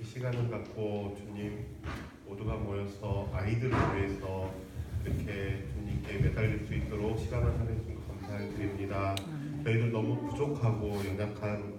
이렇게 시간을 갖고 주님 모두가 모여서 아이들을 위해서 이렇게 주님께 매달릴 수 있도록 시간을 하내주신 것 감사를 드립니다. 저희들 너무 부족하고 연약한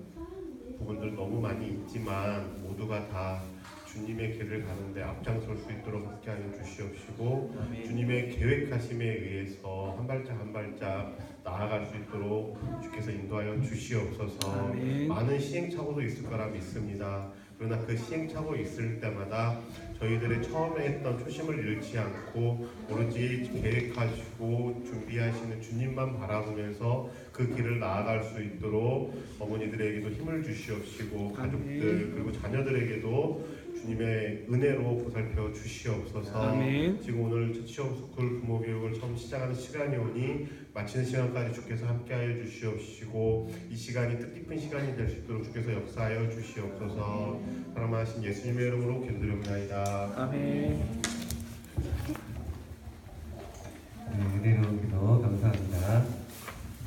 부분들 너무 많이 있지만 모두가 다 주님의 길을 가는데 앞장설 수 있도록 함께하여 주시옵시고 아멘. 주님의 계획하심에 의해서 한 발짝 한 발짝 나아갈 수 있도록 주께서 인도하여 주시옵소서. 아멘. 많은 시행착오도 있을 거라 믿습니다. 그러나 그 시행착오 있을 때마다 저희들의 처음에 했던 초심을 잃지 않고 오로지 계획하시고 준비하시는 주님만 바라보면서 그 길을 나아갈 수 있도록 어머니들에게도 힘을 주시옵시고 가족들 그리고 자녀들에게도 주님의 은혜로 보살펴 주시옵소서. 아멘. 지금 오늘 처치홈스쿨 부모 교육을 처음 시작하는 시간이 오니 마치는 시간까지 주께서 함께하여 주시옵시고 이 시간이 뜻깊은 시간이 될 수 있도록 주께서 역사하여 주시옵소서. 사랑하신 예수님의 이름으로 기도드립니다. 아멘. 은혜로운 기도 감사합니다.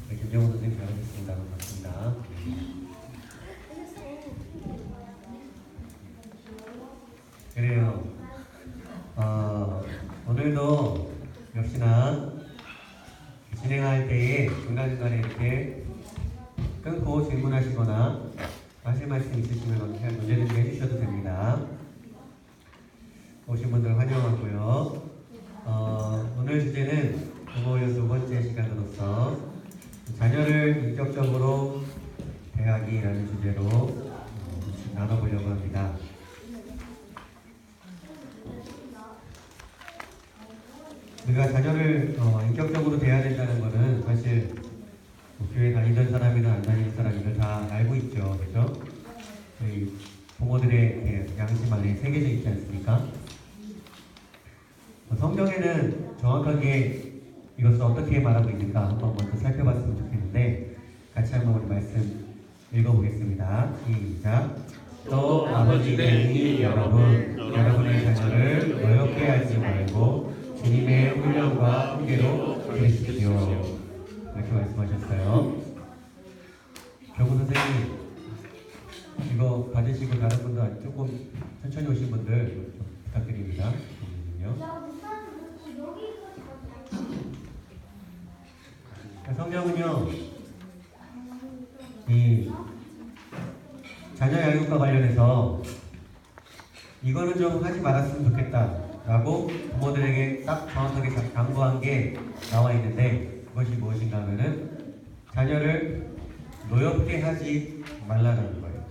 김정호 선생님 잘하셨습니다. 반갑습니다. 그래요. 오늘도 역시나 진행할 때에 중간중간에 이렇게 끊고 질문하시거나 하실 말씀 있으시면 언제든지 해주셔도 됩니다. 오신 분들 환영하고요. 오늘 주제는 부모의 두 번째 시간으로서 자녀를 인격적으로 대하기라는 주제로 나눠보려고 합니다. 우리가 자녀를 인격적으로 대해야 된다는 것은 사실 교회 다니던 사람이나 안 다니는 사람이나 다 알고 있죠. 그렇죠? 저희 부모들의 양심 안에 새겨져 있지 않습니까? 성경에는 정확하게 이것을 어떻게 말하고 있는가 한번 먼저 살펴봤으면 좋겠는데 같이 한번 우리 말씀 읽어보겠습니다. 시작. 또 아버지들이 여러분의 자녀를 노엽게 하지 말고 주님의 훈련과 훈계로 기르십시오. 이렇게 말씀하셨어요. 교구 선생님, 이거 받으시고 다른 분들 조금 천천히 오신 분들 좀 부탁드립니다. 성경은요, 이 자녀 양육과 관련해서 이거는 좀 하지 말았으면 좋겠다라고 부모들에게 딱 정확하게 당부한 게 나와 있는데 그것이 무엇인가 하면은 자녀를 노엽게 하지 말라는 거예요.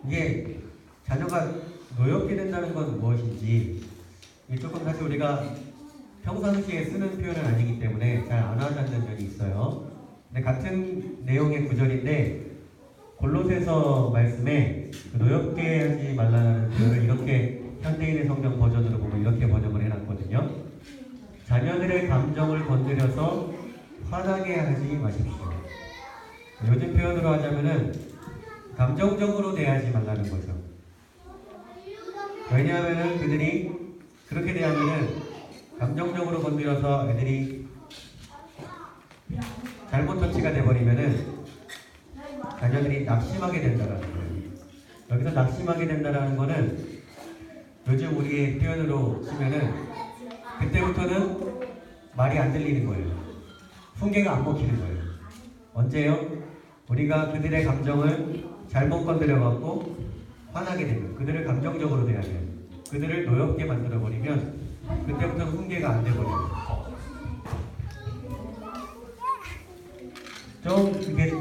이게 자녀가 노엽게 된다는 건 무엇인지 조금 사실 우리가 평상시에 쓰는 표현은 아니기 때문에 잘 안 와닿는 면이 있어요. 근데 같은 내용의 구절인데 골로새서 말씀에 노엽게 하지 말라는 표현을 이렇게 현대인의 성경 버전으로 보면 이렇게 번역을 해놨거든요. 자녀들의 감정을 건드려서 화나게 하지 마십시오. 요즘 표현으로 하자면은 감정적으로 대하지 말라는 거죠. 왜냐하면은 그들이 그렇게 대하면은 감정적으로 건드려서 애들이 잘못 터치가 돼버리면은 자녀들이 낙심하게 된다라는 거예요. 여기서 낙심하게 된다라는 거는 요즘 우리의 표현으로 치면은 그때부터는 말이 안 들리는 거예요. 훈계가 안 먹히는 거예요. 언제요? 우리가 그들의 감정을 잘못 건드려갖고 화나게 되면, 그들을 감정적으로 대하면, 그들을 노엽게 만들어버리면 그때부터는 훈계가 안 돼버려요. 좀 이렇게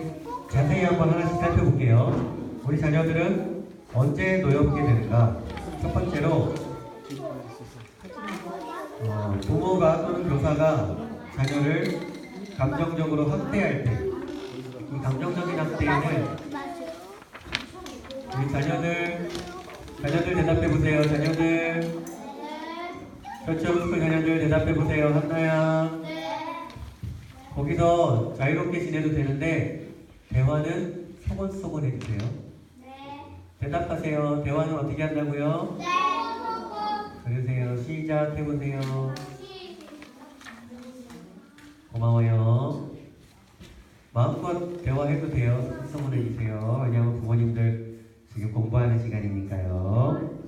자세히 한번 하나씩 살펴볼게요. 우리 자녀들은 언제 노엽게 되는가? 첫 번째로 부모가 또는 교사가 자녀를 감정적으로 학대할 때, 이 감정적인 학대는 우리 자녀들 대답해 보세요. 자녀들 처치홈스쿨 자녀들 대답해 보세요. 한나야. 거기서 자유롭게 지내도 되는데 대화는 소곤소곤 해주세요. 대답하세요. 대화는 어떻게 한다고요? 그러세요. 시작 해보세요. 고마워요. 마음껏 대화해도 돼요. 소곤 해주세요. 왜냐하면 부모님들 지금 공부하는 시간이니까요.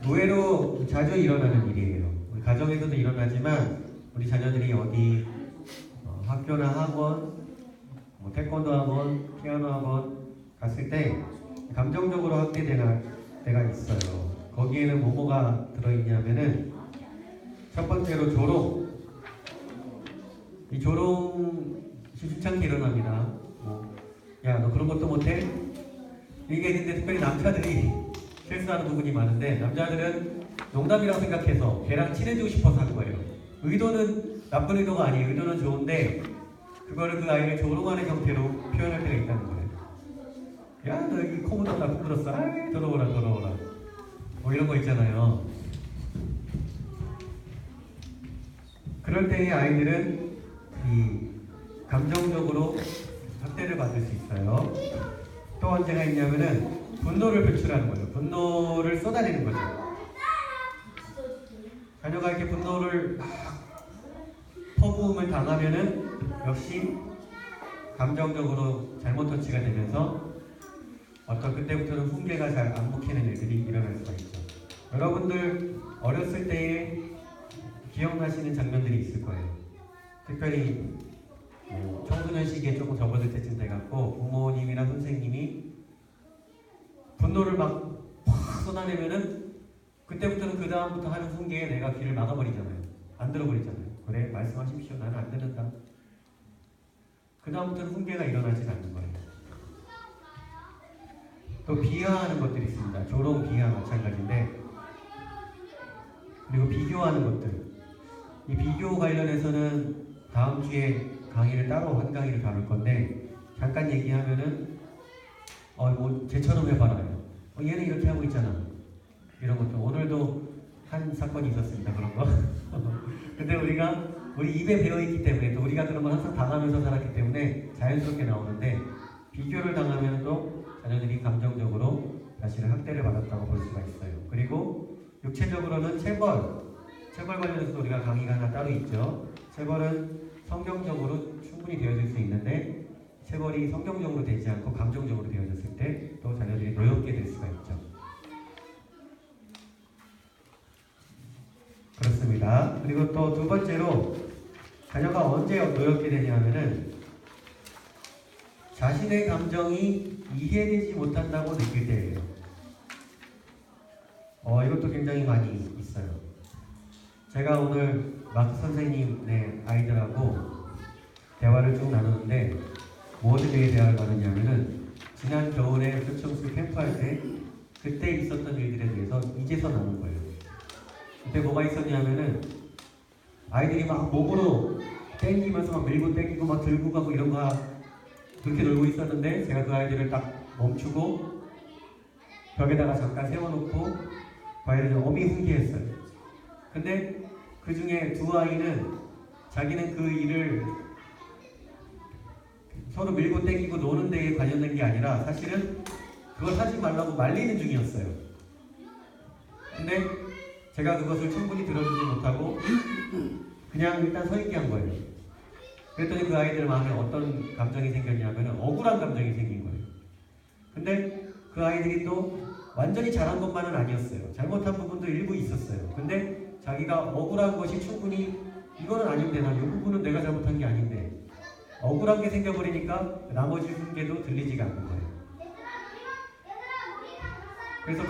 의외로 자주 일어나는 일이에요. 우리 가정에서도 일어나지만 우리 자녀들이 어디 학교나 학원, 뭐 태권도 학원, 피아노 학원 갔을 때 감정적으로 학대되는 때가 있어요. 거기에는 뭐가 들어있냐면은 첫 번째로 조롱. 이 조롱 심상치 일어납니다. 야, 너 그런 것도 못해? 이게 근데 특별히 남자들이 실수하는 부분이 많은데 남자들은 농담이라고 생각해서 걔랑 친해지고 싶어서 하는 거예요. 의도는 나쁜 의도가 아니에요. 의도는 좋은데 그거를 그 아이를 조롱하는 형태로 표현할 때가 있다는 거예요. 야, 너 여기 코 묻었다, 코 묻었어. 아이, 더러워라, 더러워라. 뭐 이런 거 있잖아요. 그럴 때의 아이들은 이 감정적으로 학대를 받을 수 있어요. 또 언제가 있냐면은 분노를 표출하는 거예요. 분노를 쏟아내는 거죠. 자녀가 이렇게 분노를 막 퍼부음을 당하면은 역시 감정적으로 잘못 터치가 되면서 어떤 그때부터는 훈계가 잘 안 먹히는 일들이 일어날 수가 있죠. 여러분들 어렸을 때에 기억나시는 장면들이 있을 거예요. 특별히 청소년 시기에 조금 접어들 때쯤 돼갖고 부모님이나 선생님이 분노를 막 확 쏟아내면은 그때부터는 그 다음부터 하는 훈계에 내가 귀를 막아버리잖아요. 안 들어버리잖아요. 그래, 말씀하십시오. 나는 안 듣는다. 그 다음부터는 훈계가 일어나지 않는 거예요. 또 비하하는 것들이 있습니다. 조롱, 비하 마찬가지인데, 그리고 비교하는 것들. 이 비교 관련해서는 다음 주에 강의를 따로 한 강의를 다룰 건데 잠깐 얘기하면은 뭐 쟤처럼 해봐라요. 얘는 이렇게 하고 있잖아. 이런 것도 오늘도 한 사건이 있었습니다. 그런 거. 근데 우리 입에 배어있기 때문에 또 우리가 그런 걸 항상 당하면서 살았기 때문에 자연스럽게 나오는데 비교를 당하면 또 자녀들이 감정적으로 자신을 학대를 받았다고 볼 수가 있어요. 그리고 육체적으로는 체벌 관련해서도 우리가 강의가 하나 따로 있죠. 체벌은 성경적으로 충분히 되어질 수 있는데 체벌이 성경적으로 되지 않고 감정적으로 되어졌을 때 또 자녀들이 노엽게 될 수가 있죠. 그렇습니다. 그리고 또 두 번째로 자녀가 언제 노엽게 되냐면은 자신의 감정이 이해되지 못한다고 느낄 때예요. 이것도 굉장히 많이 있어요. 제가 오늘 마크 선생님의 아이들하고 대화를 쭉 나누는데 무엇에 대해 대화를 나누냐면은 지난 겨울에 표청수 캠프할 때 그때 있었던 일들에 대해서 이제서 나눈 거예요. 그때 뭐가 있었냐면은 아이들이 막 몸으로 땡기면서 막 밀고 땡기고 막 들고 가고 이런 거 그렇게 놀고 있었는데 제가 그 아이들을 딱 멈추고 벽에다가 잠깐 세워놓고 그 아이들을 엄히 훈계했어요. 근데 그 중에 두 아이는 자기는 그 일을 서로 밀고 땡기고 노는 데에 관련된 게 아니라 사실은 그걸 하지 말라고 말리는 중이었어요. 근데 제가 그것을 충분히 들어주지 못하고 그냥 일단 서 있게 한 거예요. 그랬더니 그 아이들 마음에 어떤 감정이 생겼냐면 억울한 감정이 생긴 거예요. 근데 그 아이들이 또 완전히 잘한 것만은 아니었어요. 잘못한 부분도 일부 있었어요. 근데 자기가 억울한 것이 충분히 이거는 아닌데 이 부분은 내가 잘못한 게 아닌데 억울한 게 생겨버리니까 나머지 훈계도 들리지가 않는 거예요. 그래서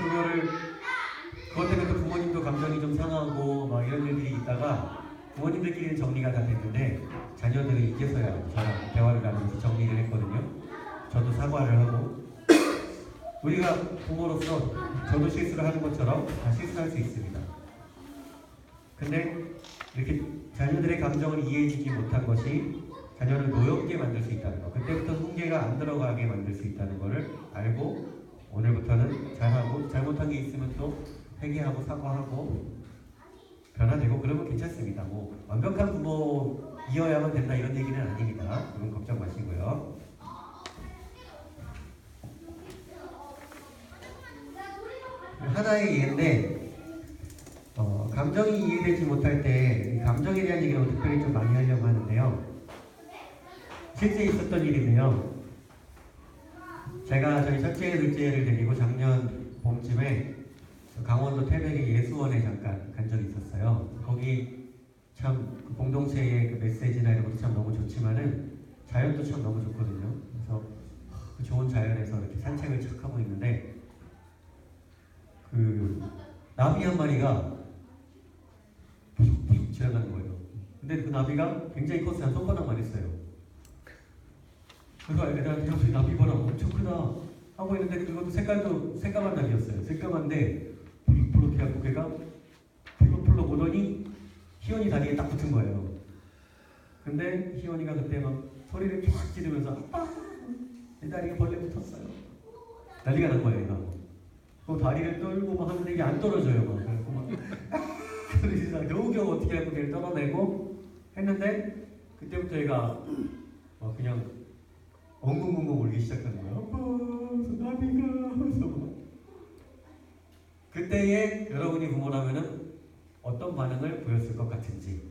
그것 때문에 또 부모님도 감정이 좀 상하고 막 이런 일들이 있다가 부모님들끼리는 정리가 다 됐는데 자녀들은 이제서야 저랑 대화를 나누면서 정리를 했거든요. 저도 사과를 하고 우리가 부모로서 저도 실수를 하는 것처럼 다 실수할 수 있습니다. 근데 이렇게 자녀들의 감정을 이해해주지 못한 것이 자녀를 노엽게 만들 수 있다는 거, 그때부터 훈계가 안 들어가게 만들 수 있다는 것을 알고 오늘부터는 잘하고 잘못한 게 있으면 또 회개하고 사과하고 변화되고 그러면 괜찮습니다. 뭐 완벽한 부모이어야만 된다 이런 얘기는 아닙니다. 그건 걱정 마시고요. 하나의 예인데 감정이 이해되지 못할 때 감정에 대한 얘기를 특별히 좀 많이 하려고 하는데요. 실제 있었던 일인데요. 제가 저희 첫째, 둘째를 데리고 작년 봄쯤에 강원도 태백의 예수원에 잠깐 간 적이 있었어요. 거기 참그 공동체의 그 메시지나 이런 것도 참 너무 좋지만은 자연도 참 너무 좋거든요. 그래서 그 좋은 자연에서 이렇게 산책을 착 하고 있는데 그 나비 한 마리가 푹푹 지나가는 거예요. 근데 그 나비가 굉장히 컸어요. 한 손바닥만 했어요. 그래서 애들한테 야, 나비 봐라 엄청 크다 하고 있는데 그것도 색깔도 새까만 나비였어요. 새까만데 푸르푸르 해갖고 걔가 풀럭풀럭 오더니 희원이 다리에 딱 붙은 거예요. 근데 희원이가 그때 막 소리를 쫙 지르면서 아빠 내 다리에 벌레 붙었어요. 난리가 난 거예요. 얘가. 그 다리를 떨고 막 하는데 이게 안 떨어져요. 막. 그래서 막 그래서 겨우겨우 어떻게 하고 걔를 떨어내고 했는데 그때부터 얘가 그냥 엉엉엉엉 울기 시작하는 거예요. 아빠 나비가 그래서 막. 그때에 여러분이 부모라면은 어떤 반응을 보였을 것 같은지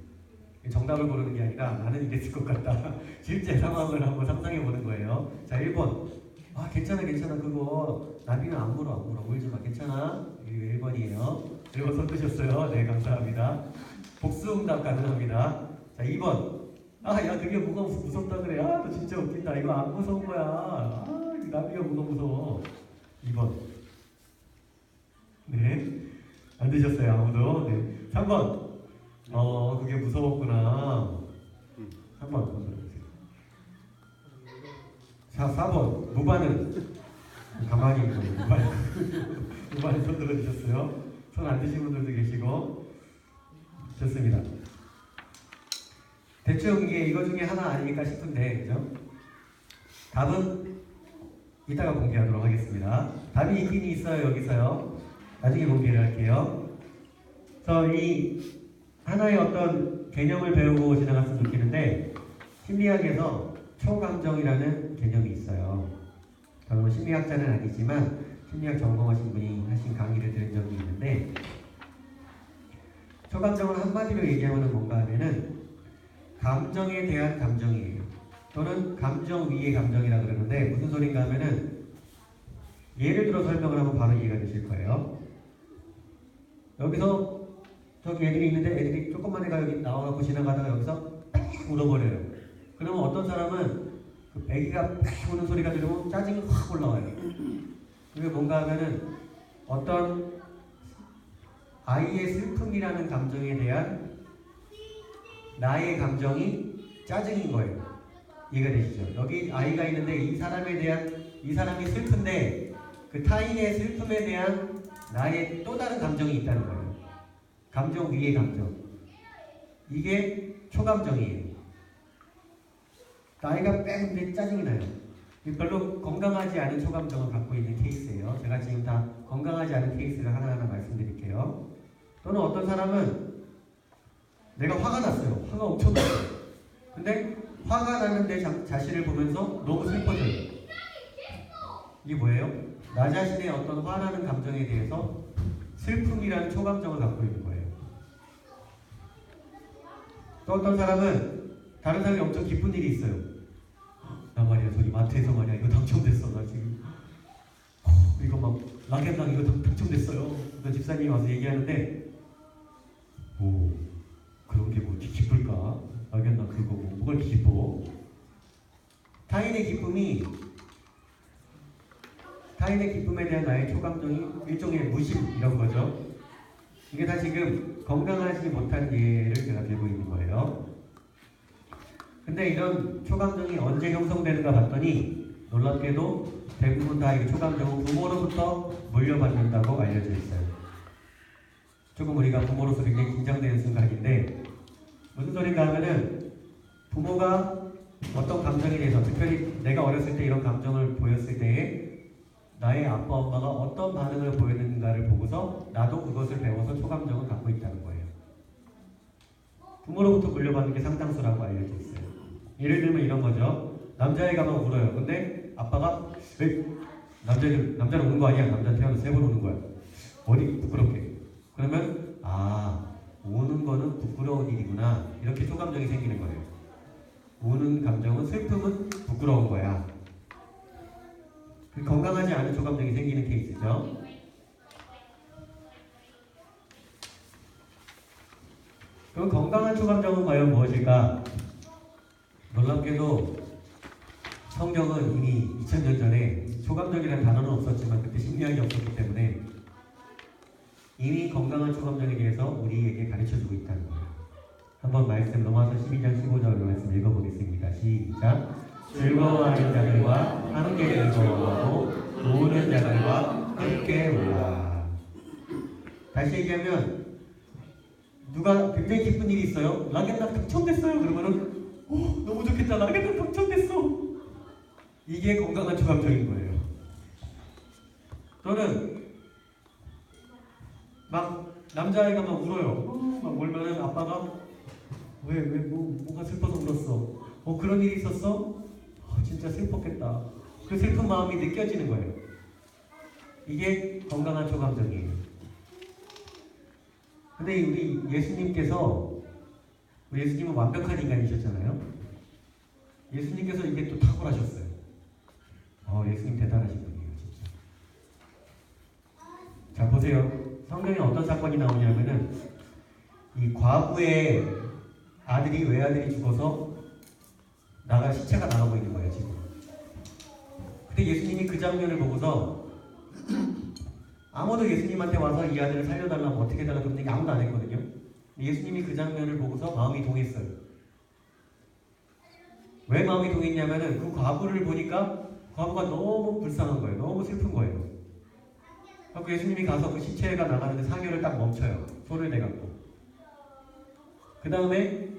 정답을 고르는 게 아니라 나는 이랬을 것 같다. 실제 상황을 한번 상상해 보는 거예요. 자, 1번. 아, 괜찮아 그거 나비는 안 물어 울지 마 괜찮아. 이게 1번이에요. 1번 손 드셨어요. 네, 감사합니다. 복수응답 가능합니다. 자, 2번. 아, 야, 그게 뭐가 무섭다 그래. 아, 너 진짜 웃긴다. 이거 안 무서운 거야. 아, 나비가 뭐가 무서워. 2번. 네, 안 드셨어요 아무도. 네. 3번. 그게 무서웠구나. 3번. 자, 4번. 무반응. 가만히 있고 무반응 손 들어주셨어요. 손 안 드신 분들도 계시고. 좋습니다. 대충 이거 중에 하나 아닐까 싶은데, 그죠? 답은 이따가 공개하도록 하겠습니다. 답이 있긴 있어요, 여기서요. 나중에 공개를 할게요. 그래서 이 하나의 어떤 개념을 배우고 지나갔으면 좋겠는데, 심리학에서 초감정이라는 개념이 있어요. 저는 심리학자는 아니지만 심리학 전공하신 분이 하신 강의를 들은 적이 있는데, 초감정을 한마디로 얘기하면 뭔가 하면은 감정에 대한 감정이에요. 또는 감정 위의 감정이라 그러는데 무슨 소린가 하면은 예를 들어 설명을 하면 바로 이해가 되실 거예요. 여기서 저기 애들이 있는데 애들이 조금만 애가 여기 나와갖고 지나가다가 여기서 빽 울어버려요. 그러면 어떤 사람은 그 애기가 빽 우는 소리가 들으면 짜증이 확 올라와요. 그게 뭔가 하면은 어떤 아이의 슬픔이라는 감정에 대한 나의 감정이 짜증인 거예요. 이해가 되시죠? 여기 아이가 있는데 이 사람이 슬픈데 그 타인의 슬픔에 대한 나의 또 다른 감정이 있다는 거예요. 감정 위의 감정. 이게 초감정이에요. 나이가 빼는데 짜증이 나요. 별로 건강하지 않은 초감정을 갖고 있는 케이스예요. 제가 지금 다 건강하지 않은 케이스를 하나하나 말씀드릴게요. 또는 어떤 사람은 내가 화가 났어요. 화가 엄청 났어요. 근데 화가 나는 내 자신을 보면서 너무 슬퍼져요. 이게 뭐예요? 나 자신의 어떤 화나는 감정에 대해서 슬픔이라는 초감정을 갖고 있는 거예요. 또 어떤 사람은 다른 사람이 엄청 기쁜 일이 있어요. 나 말이야 저기 마트에서 말이야 이거 당첨됐어. 나 지금 이거 막 락앤락 이거 당첨됐어요. 그 집사님이 와서 얘기하는데 오 그런 게 뭐 이렇게 기쁠까? 락앤락 그거 뭐가 이렇게 기뻐? 타인의 기쁨에 대한 나의 초감정이 일종의 무심 이런 거죠. 이게 다 지금 건강하지 못한 예를 제가 들고 있는 거예요. 근데 이런 초감정이 언제 형성되는가 봤더니 놀랍게도 대부분 다 이 초감정은 부모로부터 물려받는다고 알려져 있어요. 조금 우리가 부모로서 굉장히 긴장되는 순간인데 무슨 소린가 하면은 부모가 어떤 감정에 대해서 특별히 내가 어렸을 때 이런 감정을 보였을 때에 나의 아빠 엄마가 어떤 반응을 보였는가를 보고서 나도 그것을 배워서 초감정을 갖고 있다는 거예요. 부모로부터 물려받는 게 상당수라고 알려져 있어요. 예를 들면 이런 거죠. 남자애가 막 울어요. 근데 아빠가 남자는 우는 거 아니야. 남자는 태어나서 3번 우는 거야. 어디 부끄럽게. 그러면 우는 거는 부끄러운 일이구나. 이렇게 초감정이 생기는 거예요. 우는 감정은 슬픔은 부끄러운 거야. 건강하지 않은 초감정이 생기는 케이스죠. 그럼 건강한 초감정은 과연 무엇일까? 놀랍게도 성경은 이미 2000년 전에 초감정이라는 단어는 없었지만 그때 심리학이 없었기 때문에 이미 건강한 초감정에 대해서 우리에게 가르쳐주고 있다는 거예요. 한번 말씀 로마서 12장 15절 말씀 읽어보겠습니다. 시작. 즐거워하는 자들과 함께 즐거워하고 우는 자들과 함께 울라. 다시 얘기하면 누가 굉장히 기쁜 일이 있어요. 라겐당 당첨됐어요. 그러면은 너무 좋겠다. 라겐당 당첨됐어. 이게 건강한 초감정인 거예요. 또는 막 남자아이가 막 울어요. 막 울면은 아빠가 뭐가 슬퍼서 울었어. 그런 일이 있었어? 진짜 슬펐겠다. 그 슬픈 마음이 느껴지는 거예요. 이게 건강한 초감정이에요. 근데 우리 예수님은 완벽한 인간이셨잖아요. 예수님께서 이게 또 탁월하셨어요. 예수님 대단하신 분이에요, 진짜. 자, 보세요. 성경에 어떤 사건이 나오냐면은 이 과부의 외아들이 죽어서 시체가 나가고 있는 거예요, 지금. 근데 예수님이 그 장면을 보고서 아무도 예수님한테 와서 이 아들을 살려달라고 어떻게 해달라고 그런 얘기 아무도 안 했거든요. 예수님이 그 장면을 보고서 마음이 동했어요. 왜 마음이 동했냐면은 그 과부를 보니까 과부가 너무 불쌍한 거예요. 너무 슬픈 거예요. 그래서 예수님이 가서 그 시체가 나가는데 상여를 딱 멈춰요. 손을 대갖고. 그 다음에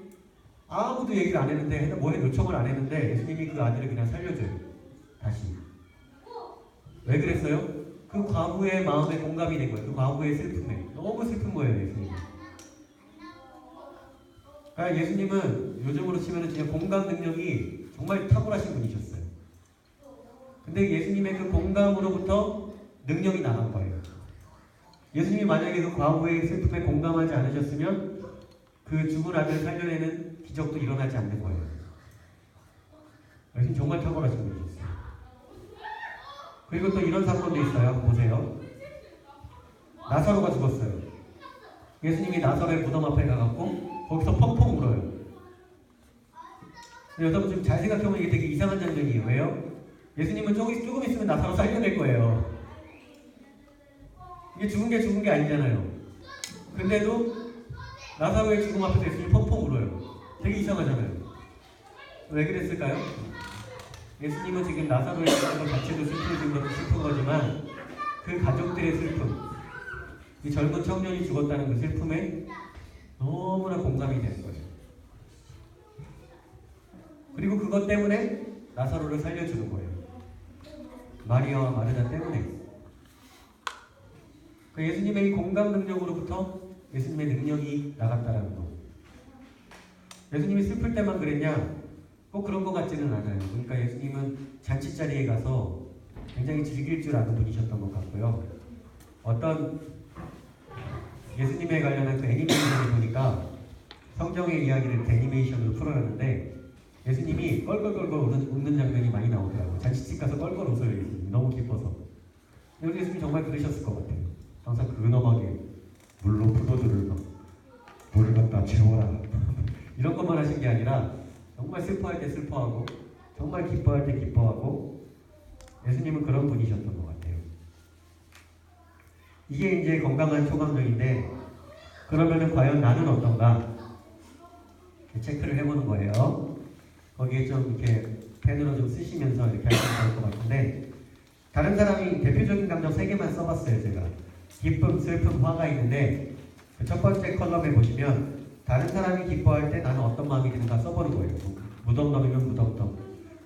아무도 얘기를 안 했는데 요청을 안 했는데 예수님이 그 아들을 그냥 살려줘요. 다시. 왜 그랬어요? 그 과부의 마음에 공감이 된 거예요. 그 과부의 슬픔에. 너무 슬픈 거예요, 예수님이. 그러니까 예수님은 요즘으로 치면 진짜 공감 능력이 정말 탁월하신 분이셨어요. 근데 예수님의 그 공감으로부터 능력이 나간 거예요. 예수님이 만약에 그 과부의 슬픔에 공감하지 않으셨으면 그 죽은 아들을 살려내는 기적도 일어나지 않는 거예요. 예수님 정말 탁월하신 분이셨어요. 그리고 또 이런 사건도 있어요. 한번 보세요. 나사로가 죽었어요. 예수님이 나사로의 무덤 앞에 가갖고 거기서 펑펑 울어요. 여러분 좀 잘 생각해보면 이게 되게 이상한 장면이에요. 왜요? 예수님은 조금 있으면 나사로 살려낼 거예요. 이게 죽은 게 아니잖아요. 근데도 나사로의 죽음 앞에서 예수님이 펑펑 울어요. 되게 이상하잖아요. 왜 그랬을까요? 예수님은 지금 나사로의 죽은 것 자체도 슬픈 것도 슬픈 거지만 그 가족들의 슬픔, 이 젊은 청년이 죽었다는 그 슬픔에 너무나 공감이 되는 거예요. 그리고 그것 때문에 나사로를 살려주는 거예요. 마리아와 마르다 때문에. 그 예수님의 이 공감 능력으로부터 예수님의 능력이 나갔다라는 거. 예수님이 슬플 때만 그랬냐? 꼭 그런 것 같지는 않아요. 그러니까 예수님은 잔치자리에 가서 굉장히 즐길 줄 아는 분이셨던 것 같고요. 어떤 예수님에 관련한 그 애니메이션을 보니까 성경의 이야기를 애니메이션으로 풀어놨는데 예수님이 껄껄껄껄 웃는 장면이 많이 나오더라고요. 잔치집 가서 껄껄 웃어요. 예수님이 너무 기뻐서. 우리 예수님이 정말 그러셨을 것 같아요. 항상 근엄하게 물로 포도주를 막 물을 갖다 채워라 이런 것만 하신 게 아니라 정말 슬퍼할 때 슬퍼하고 정말 기뻐할 때 기뻐하고 예수님은 그런 분이셨던 것 같아요. 이게 이제 건강한 초감정인데 그러면은 과연 나는 어떤가? 체크를 해보는 거예요. 거기에 좀 이렇게 펜으로 좀 쓰시면서 이렇게 하시면 될 것 같은데 다른 사람이 대표적인 감정 3개만 써봤어요. 제가 기쁨, 슬픔, 화가 있는데 그 첫 번째 컬럼에 보시면 다른 사람이 기뻐할 때 나는 어떤 마음이 드는가 써보는 거예요. 무덤덤이면 무덤덤,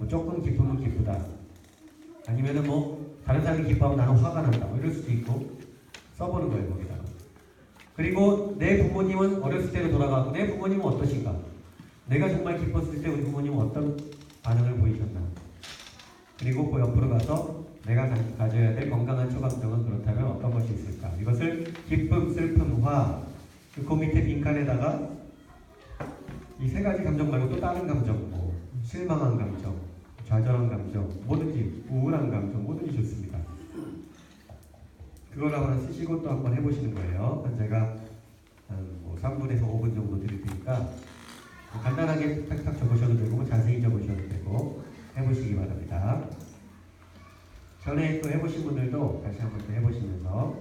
조금 기쁘면 기쁘다. 아니면은 다른 사람이 기뻐하면 나는 화가 난다. 이럴 수도 있고 써보는 거예요. 거기다가. 그리고 내 부모님은 어렸을 때로 돌아가고 내 부모님은 어떠신가? 내가 정말 기뻤을 때 우리 부모님은 어떤 반응을 보이셨나? 그리고 그 옆으로 가서 내가 가져야 될 건강한 초감정은 그렇다면 어떤 것이 있을까? 이것을 기쁨, 슬픔, 화, 그 밑에 빈칸에다가 이 3가지 감정 말고 또 다른 감정, 실망한 감정, 좌절한 감정, 뭐든지 우울한 감정, 뭐든지 좋습니다. 그걸 한번 쓰시고 또 한번 해보시는 거예요. 제가 한 3분에서 5분 정도 드릴 테니까 간단하게 탁탁 적으셔도 되고 뭐 자세히 적으셔도 되고 해보시기 바랍니다. 전에 또 해보신 분들도 다시 한번 또 해보시면서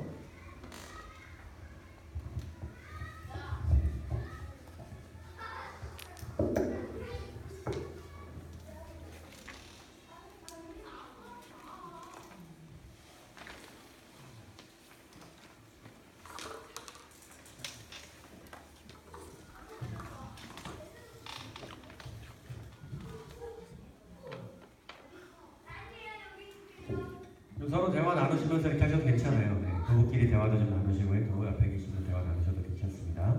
서로 대화 나누시면서 이렇게 하셔도 괜찮아요. 네, 부부끼리 대화도 좀 나누시고 또 옆에 계신 분 대화 나누셔도 괜찮습니다.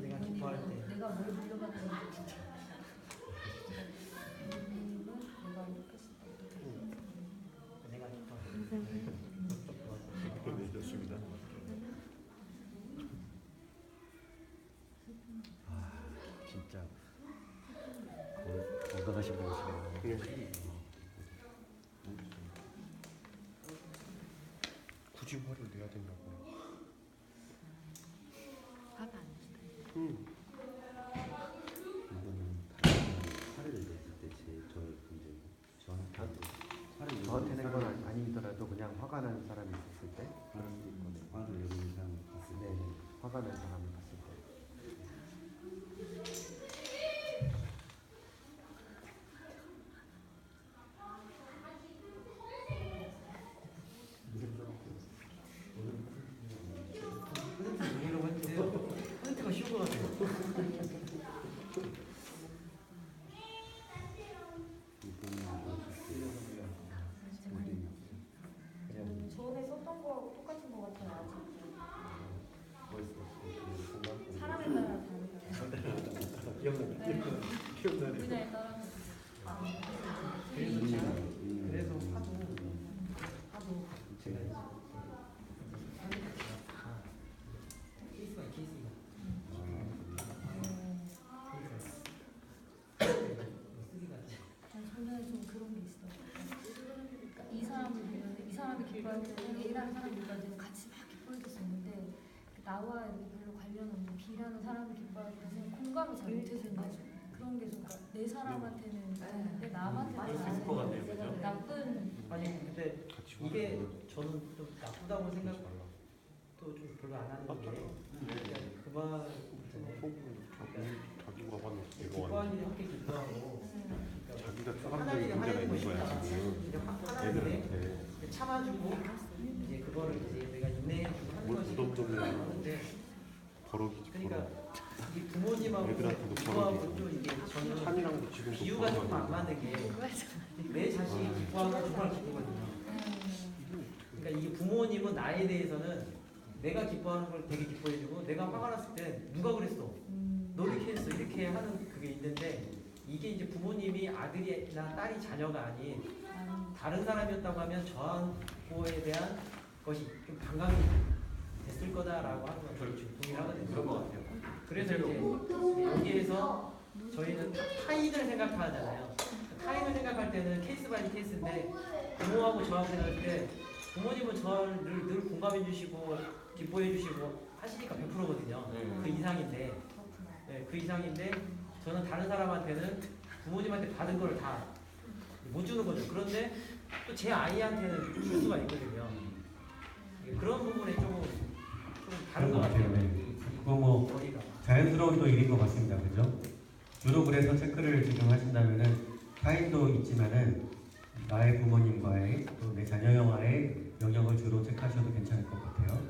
내가 기뻐할 때 내가 뭘 물려받는지 진짜. 내가 이렇게 내가 기뻐할 때 네, 좋습니다. 진짜 건강하신 분이시네요. 굳이 화를 내야 된다고. 화가 안 났어. 이거는 화를 냈을 때 저 이제 저한테 저한테는 건 아니더라도 그냥 화가 난 사람이 있었을 때 그런 게 있거든요. 화를 내는 사람이 있을 때 화가 난 사람이 있을 때 이러고 했는데 포인트가 쉬운 것 같아요. 전에 썼던 거하고 똑같은 거 같아요. 아직. 사람에 따라 다르잖아요. 기억나네. 분야에 따라서. 그래서 화도 제가 케이스가 케이스가 저는 좀 그런 게 있어요. 그러니까 이 사람을 보면 이 사람이 기뻐할 때는 A라는 사람이 기뻐할 때는 같이 막 기뻐해줄 수 있는데 나와 이렇게 별로 관련 없는 B라는 사람이 기뻐할 때는 공감을 잘 못해주는 거죠. 그런 게 좀 내 사람한테는 내 남한테는 있을 것 같네요, 그죠? 나쁜 아니 근데 이게 저는 좀 나쁘다고 생각도 좀 별로 안 하는 게 그만 자기가 받는 기뻐하는 일이 함께 기뻐하고 자기가 하나님이 사람들이 문제가 하나님이 있는 거야 멋있다. 지금. 애들한테 참아주고 이제 그거를 이제 내가 인내해주고 하는 뭘 것이 무덤덤해. 하는데 버럭이지 그러니까 버럭. 이 부모님하고 애들한테도 기뻐하고 버럭이고. 좀 이게 저는 찬이랑도 지금도 비유가 조금 안 맞는 게 내 자신이 기뻐하고 정말 기쁘거든요. 그러니까 이게 부모님은 나에 대해서는 내가 기뻐하는 걸 되게 기뻐해주고 내가 화가 났을 때 누가 그랬어? 너 이렇게 했어? 이렇게 하는 그게 있는데 이게 이제 부모님이 아들이나 딸이 자녀가 아닌 다른 사람이었다고 하면 저한테에 대한 것이 좀 반감이 됐을 거다라고 하는 건 저는 동의하거든요. 그런 것 같아요. 그래서 이제 여기에서 저희는 타인을 생각하잖아요. 타인을 생각할 때는 케이스 바이 케이스인데 부모하고 저하고 생각할 때 부모님은 저를 늘 공감해 주시고 기뻐해 주시고 하시니까 100%거든요. 그 이상인데 그 이상인데 저는 다른 사람한테는 부모님한테 받은 걸 다 못 주는 거죠. 그런데 또 제 아이한테는 줄 수가 있거든요. 그런 부분에 좀 다른 것 같아요. 그거 뭐 머리가. 자연스러운 또 일인 것 같습니다. 그죠? 주로 그래서 체크를 지금 하신다면은 타인도 있지만은 나의 부모님과의 또 내 자녀와의 영역을 주로 체크하셔도 괜찮을 것 같아요.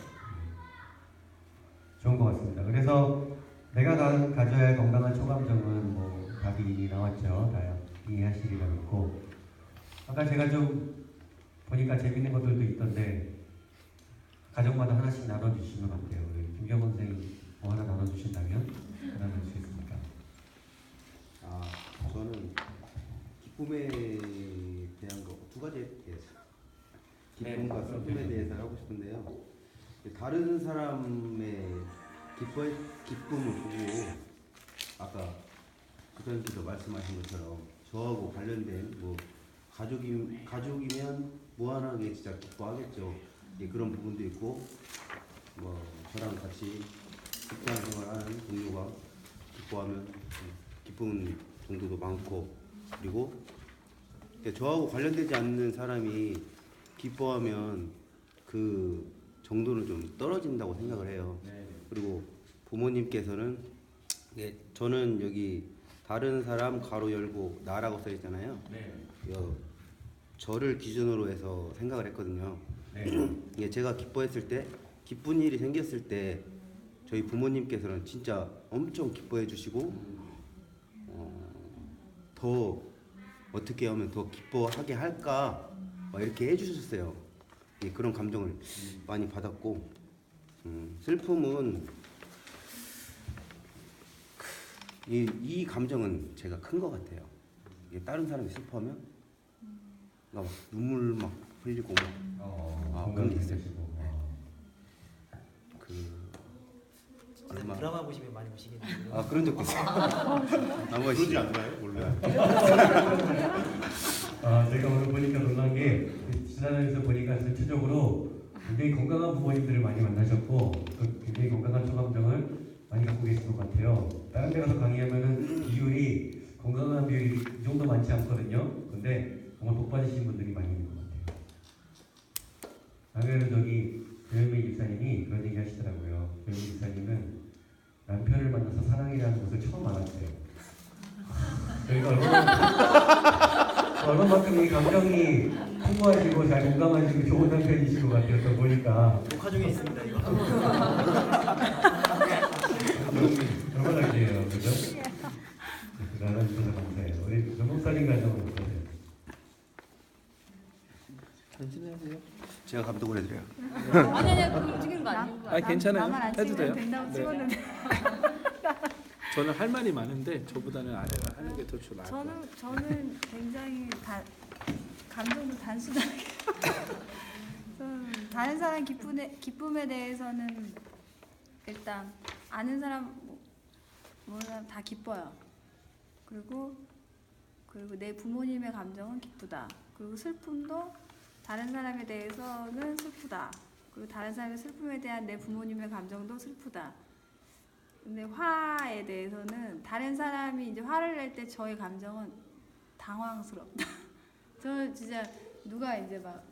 좋은 것 같습니다. 그래서 내가 가져야 할 건강한 초감정은 뭐 답이 이미 나왔죠. 다 이해하시리라 믿고 아까 제가 좀 보니까 재밌는 것들도 있던데 가정마다 하나씩 나눠주시면 어때요? 우리 김경원 선생님 뭐 하나 나눠주신다면 나눠주시겠습니까? 기쁨에 대한 거 두 가지에 대해서 기쁨과 슬픔에 대해서 하고 싶은데요. 다른 사람의 기쁨을 보고 아까 부장님께서 말씀하신 것처럼 저하고 관련된 뭐 가족이면 무한하게 진짜 기뻐하겠죠. 예, 그런 부분도 있고 뭐 저랑 같이 직장 생활하는 동료가 기뻐하면 기쁜 정도도 많고 그리고 저하고 관련되지 않는 사람이 기뻐하면 그 정도는 좀 떨어진다고 생각을 해요. 그리고 부모님께서는 저는 여기 다른 사람 가로 열고 나라고 써 있잖아요. 저를 기준으로 해서 생각을 했거든요. 이게 제가 기뻐했을 때 기쁜 일이 생겼을 때 저희 부모님께서는 진짜 엄청 기뻐해 주시고 더 어떻게 하면 더 기뻐하게 할까 막 이렇게 해주셨어요. 예, 그런 감정을 많이 받았고 슬픔은 이 감정은 제가 큰 것 같아요. 이게 다른 사람이 슬퍼하면 막 눈물 막 흘리고 막 그런 게 있어요. 드라마 보시면 많이 보시겠네요. 그런 적도 있어요. 그러지 않나요 원래? 제가 오늘 보니까 놀란 게 지난해에서 보니까 전체적으로 굉장히 건강한 부모님들을 많이 만나셨고 또 굉장히 건강한 처감정을 많이 갖고 계신 것 같아요. 다른 데 가서 강의하면은 비율이 건강한 비율이 이 정도 많지 않거든요. 근데 정말 복 받으신 분들이 많이 있는 것 같아요. 작년에는 조현민 집사님이 그런 얘기 하시더라고요. 조현민 집사님은 남편을 만나서 사랑이라는 것을 처음 알았어요. 저희가 얼마만큼 이 감정이 풍부하시고 잘 공감하시고 좋은 남편이신 것 같아요. 또 보니까 녹화중에 있습니다 이거. 얼마나 기해요, 그죠? 나눠주셔서 감사해요. 우리 전목사님 가정은 어떠세요? 전진해주세요. 제가 감독을 해드려요. 아니 그거 찍은 거 아니고. 아 괜찮아요. 나만 안 해도 찍으면 돼요. 된다고 네. 찍었는데. 저는 할 말이 많은데 저보다는 아내가 하는 게 더 나을 것 같아요. 저는 굉장히 감정도 단순하게. 저는 다른 사람 기쁨에 대해서는 일단 아는 사람 모르는 사람 다 기뻐요. 그리고 내 부모님의 감정은 기쁘다. 그리고 슬픔도 다른 사람에 대해서는 슬프다. 그리고 다른 사람의 슬픔에 대한 내 부모님의 감정도 슬프다. 근데 화에 대해서는 다른 사람이 이제 화를 낼 때 저의 감정은 당황스럽다. 저는 진짜 누가 이제 막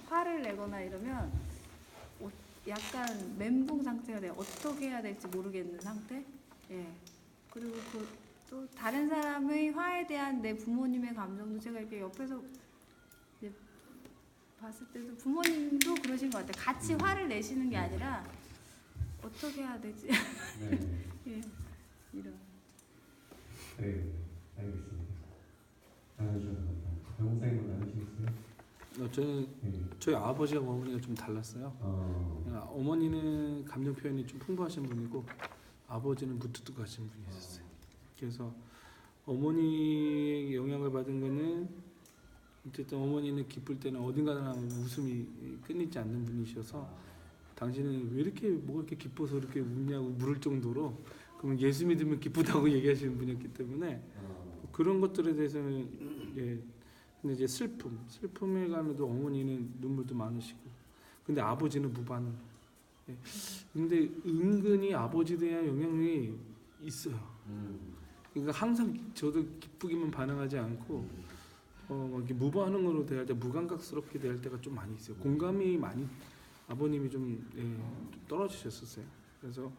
화를 내거나 이러면 약간 멘붕 상태가 돼요. 어떻게 해야 될지 모르겠는 상태. 예. 그리고 또 다른 사람의 화에 대한 내 부모님의 감정도 제가 이렇게 옆에서 이제 봤을 때도 부모님도 그러신 것 같아요. 같이 화를 내시는 게 아니라 어떻게 해야 되지? 네. 예, 이런. 네, 알겠습니다. 나눠주셔서 감사합니다. 전목사님도 나누시겠어요? 저는 네. 저희 아버지와 어머니가 좀 달랐어요. 어머니는 감정 표현이 좀 풍부하신 분이고 아버지는 무뚝뚝하신 분이셨어요. 그래서 어머니의 영향을 받은 거는 어쨌든 어머니는 기쁠 때는 어딘가나 웃음이 끊이지 않는 분이셔서 당신은 왜 이렇게 뭐가 이렇게 기뻐서 이렇게 웃냐고 물을 정도로 그러면 예수 믿으면 기쁘다고 얘기하시는 분이었기 때문에 그런 것들에 대해서는 근데 이제 슬픔에 가면도 어머니는 눈물도 많으시고 근데 아버지는 무반응. 근데 은근히 아버지에 대한 영향이 있어요. 그러니까 항상 저도 기쁘기만 반응하지 않고 이렇게 무반응으로 대할 때 무감각스럽게 대할 때가 좀 많이 있어요. 공감이 많이 아버님이 좀 떨어지셨었어요. 그래서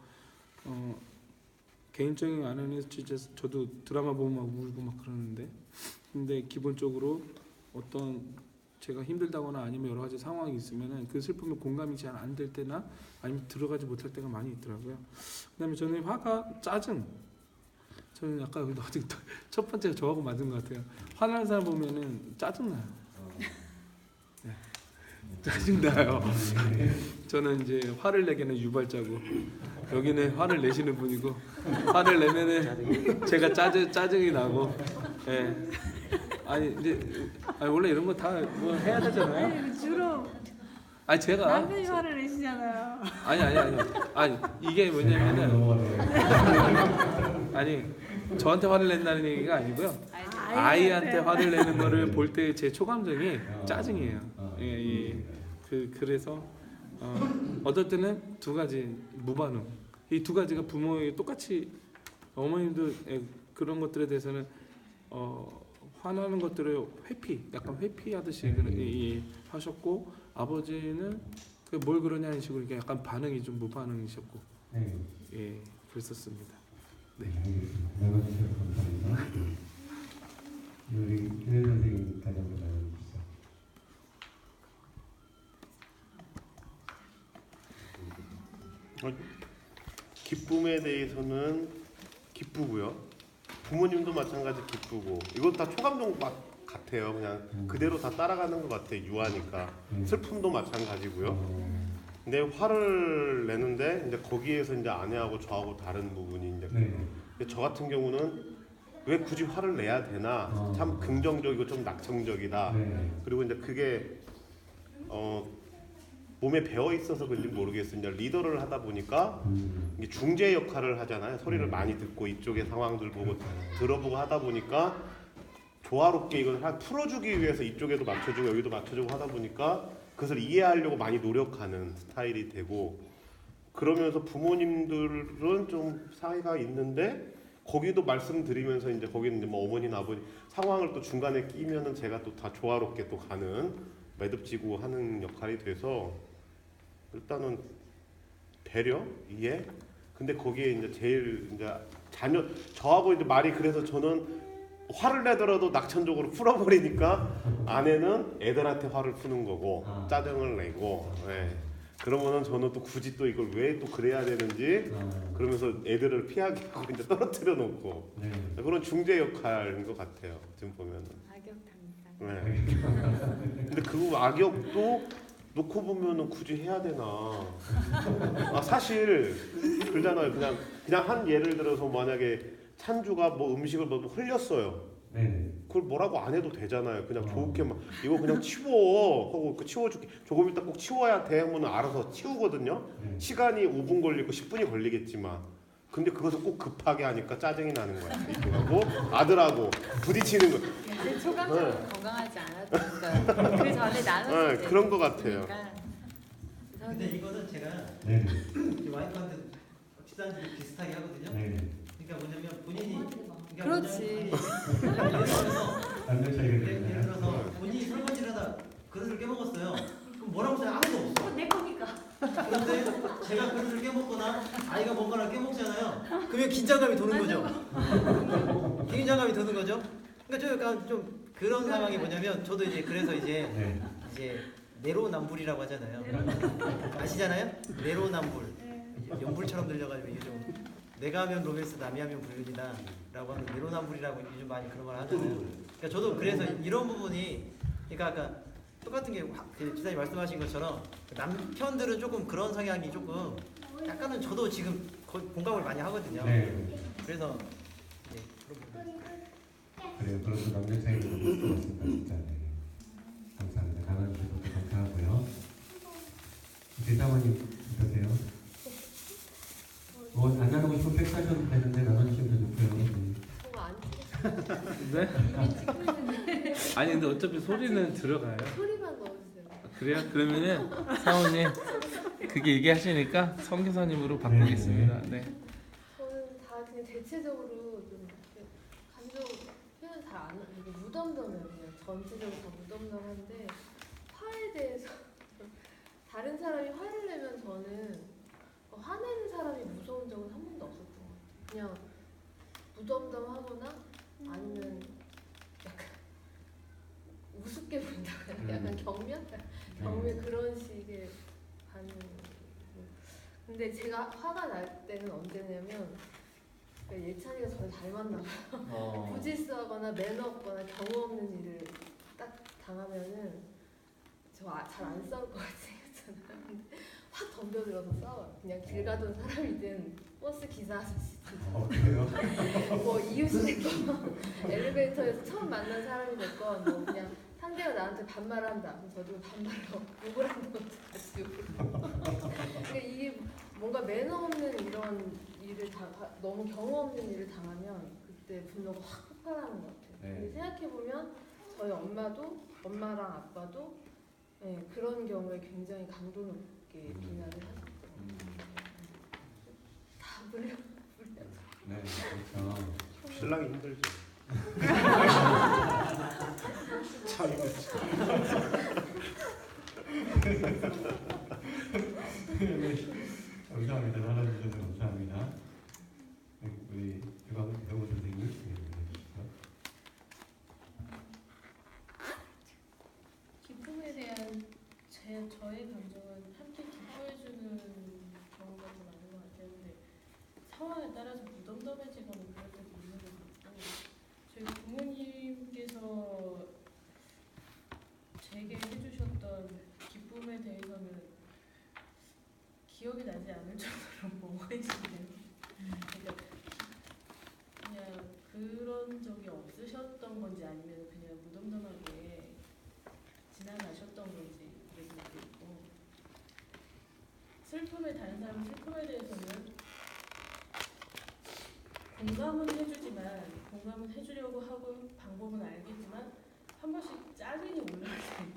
개인적인 안에는 진짜 저도 드라마 보면 막 울고 막 그러는데 근데 기본적으로 어떤 제가 힘들다거나 아니면 여러 가지 상황이 있으면은 그 슬픔에 공감이 잘 안 될 때나 아니면 들어가지 못할 때가 많이 있더라고요. 그다음에 저는 화가 짜증. 저는 아까 첫 번째가 저하고 맞은 것 같아요. 화나는 사람 보면은 짜증나요. 네. 짜증나요. 저는 이제 화를 내기는 유발자고 여기는 화를 내시는 분이고 화를 내면은 제가 짜증이 나고 아니 이제 원래 이런 거 다 뭐 해야 되잖아요. 아니 주로 아니 제가 남편이 화를 내시잖아요. 아니 이게 뭐냐면은 넘어가네. 아니 저한테 화를 낸다는 얘기가 아니고요. 아이한테 화를 내는 거를 볼 때 제 초감정이 짜증이에요. 예. 그래서 어떨 때는 두 가지 무반응. 이 두 가지가 부모에게 똑같이 어머님도 그런 것들에 대해서는 화나는 것들을 약간 회피하듯이 하셨고 아버지는 뭘 그러냐는 식으로 이렇게 약간 반응이 좀 무반응이셨고 네. 예 그랬었습니다. 네. 알겠습니다. 나눠주셔서 감사합니다. 우리 김현 선생님까지 한번 나눠주시죠. 기쁨에 대해서는 기쁘고요. 부모님도 마찬가지 기쁘고 이건 다 초감정 같아요. 그냥 그대로 다 따라가는 것 같아요. 유아니까. 슬픔도 마찬가지고요. 근데 화를 내는데 이제 거기에서 이제 아내하고 저하고 다른 부분이 이제 네. 저 같은 경우는 왜 굳이 화를 내야 되나 참 긍정적이고 좀 낙천적이다. 네. 그리고 이제 그게 몸에 배어 있어서 그런지 모르겠어요. 이제 리더를 하다 보니까 이게 중재 역할을 하잖아요. 소리를 많이 듣고 이쪽의 상황들 보고 들어보고 하다 보니까 조화롭게 이걸 풀어주기 위해서 이쪽에도 맞춰주고 여기도 맞춰주고 하다 보니까 그것을 이해하려고 많이 노력하는 스타일이 되고 그러면서 부모님들은 좀 사이가 있는데 거기도 말씀드리면서 이제 거기는 이제 뭐 어머니나 아버지 상황을 또 중간에 끼면은 제가 또 다 조화롭게 또 가는 매듭지고 하는 역할이 돼서 일단은 배려, 이해. 근데 거기에 이제 제일 이제 저하고 이제 말이 그래서 저는 화를 내더라도 낙천적으로 풀어버리니까 아내는 애들한테 화를 푸는 거고 짜증을 내고. 네. 그러면은 저는 또 굳이 또 이걸 왜 또 그래야 되는지 그러면서 애들을 피하게 하고 이제 떨어뜨려 놓고 네. 그런 중재 역할인 것 같아요. 지금 보면은. 악역당사. 네. 근데 그 악역도 놓고 보면은 굳이 해야 되나? 사실 그러잖아요. 그냥 한 예를 들어서 만약에 찬주가 뭐 음식을 뭐 흘렸어요. 네. 그걸 뭐라고 안 해도 되잖아요. 그냥 좋게 막 이거 그냥 치워 하고 치워줄게. 조금 이따 꼭 치워야 돼 하면 알아서 치우거든요. 네. 시간이 5분 걸리고 10분이 걸리겠지만 근데 그것을 꼭 급하게 하니까 짜증이 나는 거야. 이거하고 아들하고 부딪히는 거. 내 초감정은 건강하지 않았으니까 그 전에 나눴을 때 그런 거 같아요. 근데 이거는 제가 네. 와이프한테 집사람들이 비슷하게 하거든요. 네. 그러니까 뭐냐면 본인이 그렇지. 남녀 차이가 예를 있나요? 들어서 본인이 설거지를 하다 그릇을 깨먹었어요. 그럼 뭐라고 써요? 아무도 없어. 내 거니까. 그런데 제가 그릇을 깨먹거나 아이가 뭔가를 깨먹잖아요. 그러면 긴장감이 도는 거죠. 긴장감이 도는 거죠. 그러니까 저 약간 좀 그런 상황이 뭐냐면 저도 이제 그래서 이제 내로남불이라고 하잖아요. 아시잖아요? 내로남불. 연불처럼 들려가지고 요즘 내가 하면 로맨스 남이 하면 불륜이다라고 하면 내로남불이라고 요즘 많이 그런 말 하잖아요. 그러니까 저도 그래서 이런 부분이 그러니까 아까 똑같은 게 지사님 말씀하신 것처럼 남편들은 조금 그런 성향이 조금 약간은 저도 지금 공감을 많이 하거든요. 네. 그래서 그런 부분. 그래요. 그래서 남녀 차이가 좀 있을 것 같습니다. 진짜. 네. 감사합니다. 나눠주셔서 감사하고요. 대사모님 어떠세요? 안 나누고 싶으면 팩하셔도 되는데 나눠주시면 좋고요. 네? 아니 근데 어차피 소리는 들어가요. 소리만 넣어주세요. 그래요? 그러면은 사모님 그게 얘기하시니까 성교사님으로 바꾸겠습니다. 네. 저는 다 그냥 대체적으로 좀 이렇게 감정 표현 잘 안 하고 무덤덤해요. 그냥 전체적으로 다 무덤덤한데 화에 대해서 다른 사람이 화를 내면 저는 화내는 사람이 무서운 적은 한 번도 없었던 것 같아요. 그냥 무덤덤하거나 아니면 약간 우습게 본다거나 약간 경멸 그런 식의 반응. 근데 제가 화가 날 때는 언제냐면 예찬이가 저를 닮았나 봐요. 부질수하거나 매너 없거나 경우 없는 일을 딱 당하면은 저 잘 안 싸울 것 같이 생겼잖아요. 근데 확 덤벼들어서 싸워요. 그냥 길 가던 사람이든 버스 기사 아저씨든 그래요? 뭐 이웃이 셋이 됐건 엘리베이터에서 처음 만난 사람이 됐건 뭐 그냥 상대가 나한테 반말한다. 그럼 저도 반말로 욕을 한다고 다시 욕을 그러니까 이게 뭔가 매너 없는 이런 일을 너무 경험 없는 일을 당하면 그때 분노가 확 폭발하는 것 같아요. 네. 근데 생각해보면 저희 엄마랑 아빠도 네, 그런 경우에 굉장히 강도 높게 비난을 하셨더라고요. 다 물려서. 네, 그렇죠. 신랑이 힘들죠. 참 힘들죠. 감사합니다. 나눠주셔서 감사합니다. 우리 유광 선생님 해주시죠. 기쁨에 대한 저의 감정은 함께 기뻐해주는 경우가 좀 많은 것 같아요. 근데 상황에 따라서 무덤덤해지거나 그럴 때도 있는 것 같고, 저희 부모님께서 제게 해주셨던 기쁨에 대해서는 기억이 나지 않을 정도로 멍해지네요. 그러니까 그냥 그런 적이 없으셨던 건지 아니면 그냥 무덤덤하게 지나가셨던 건지 그런 것도 있고, 다른 사람 슬픔에 대해서는 공감은 해주지만, 공감은 해주려고 하고 방법은 알겠지만 한 번씩 짜증이 올라올 수 있는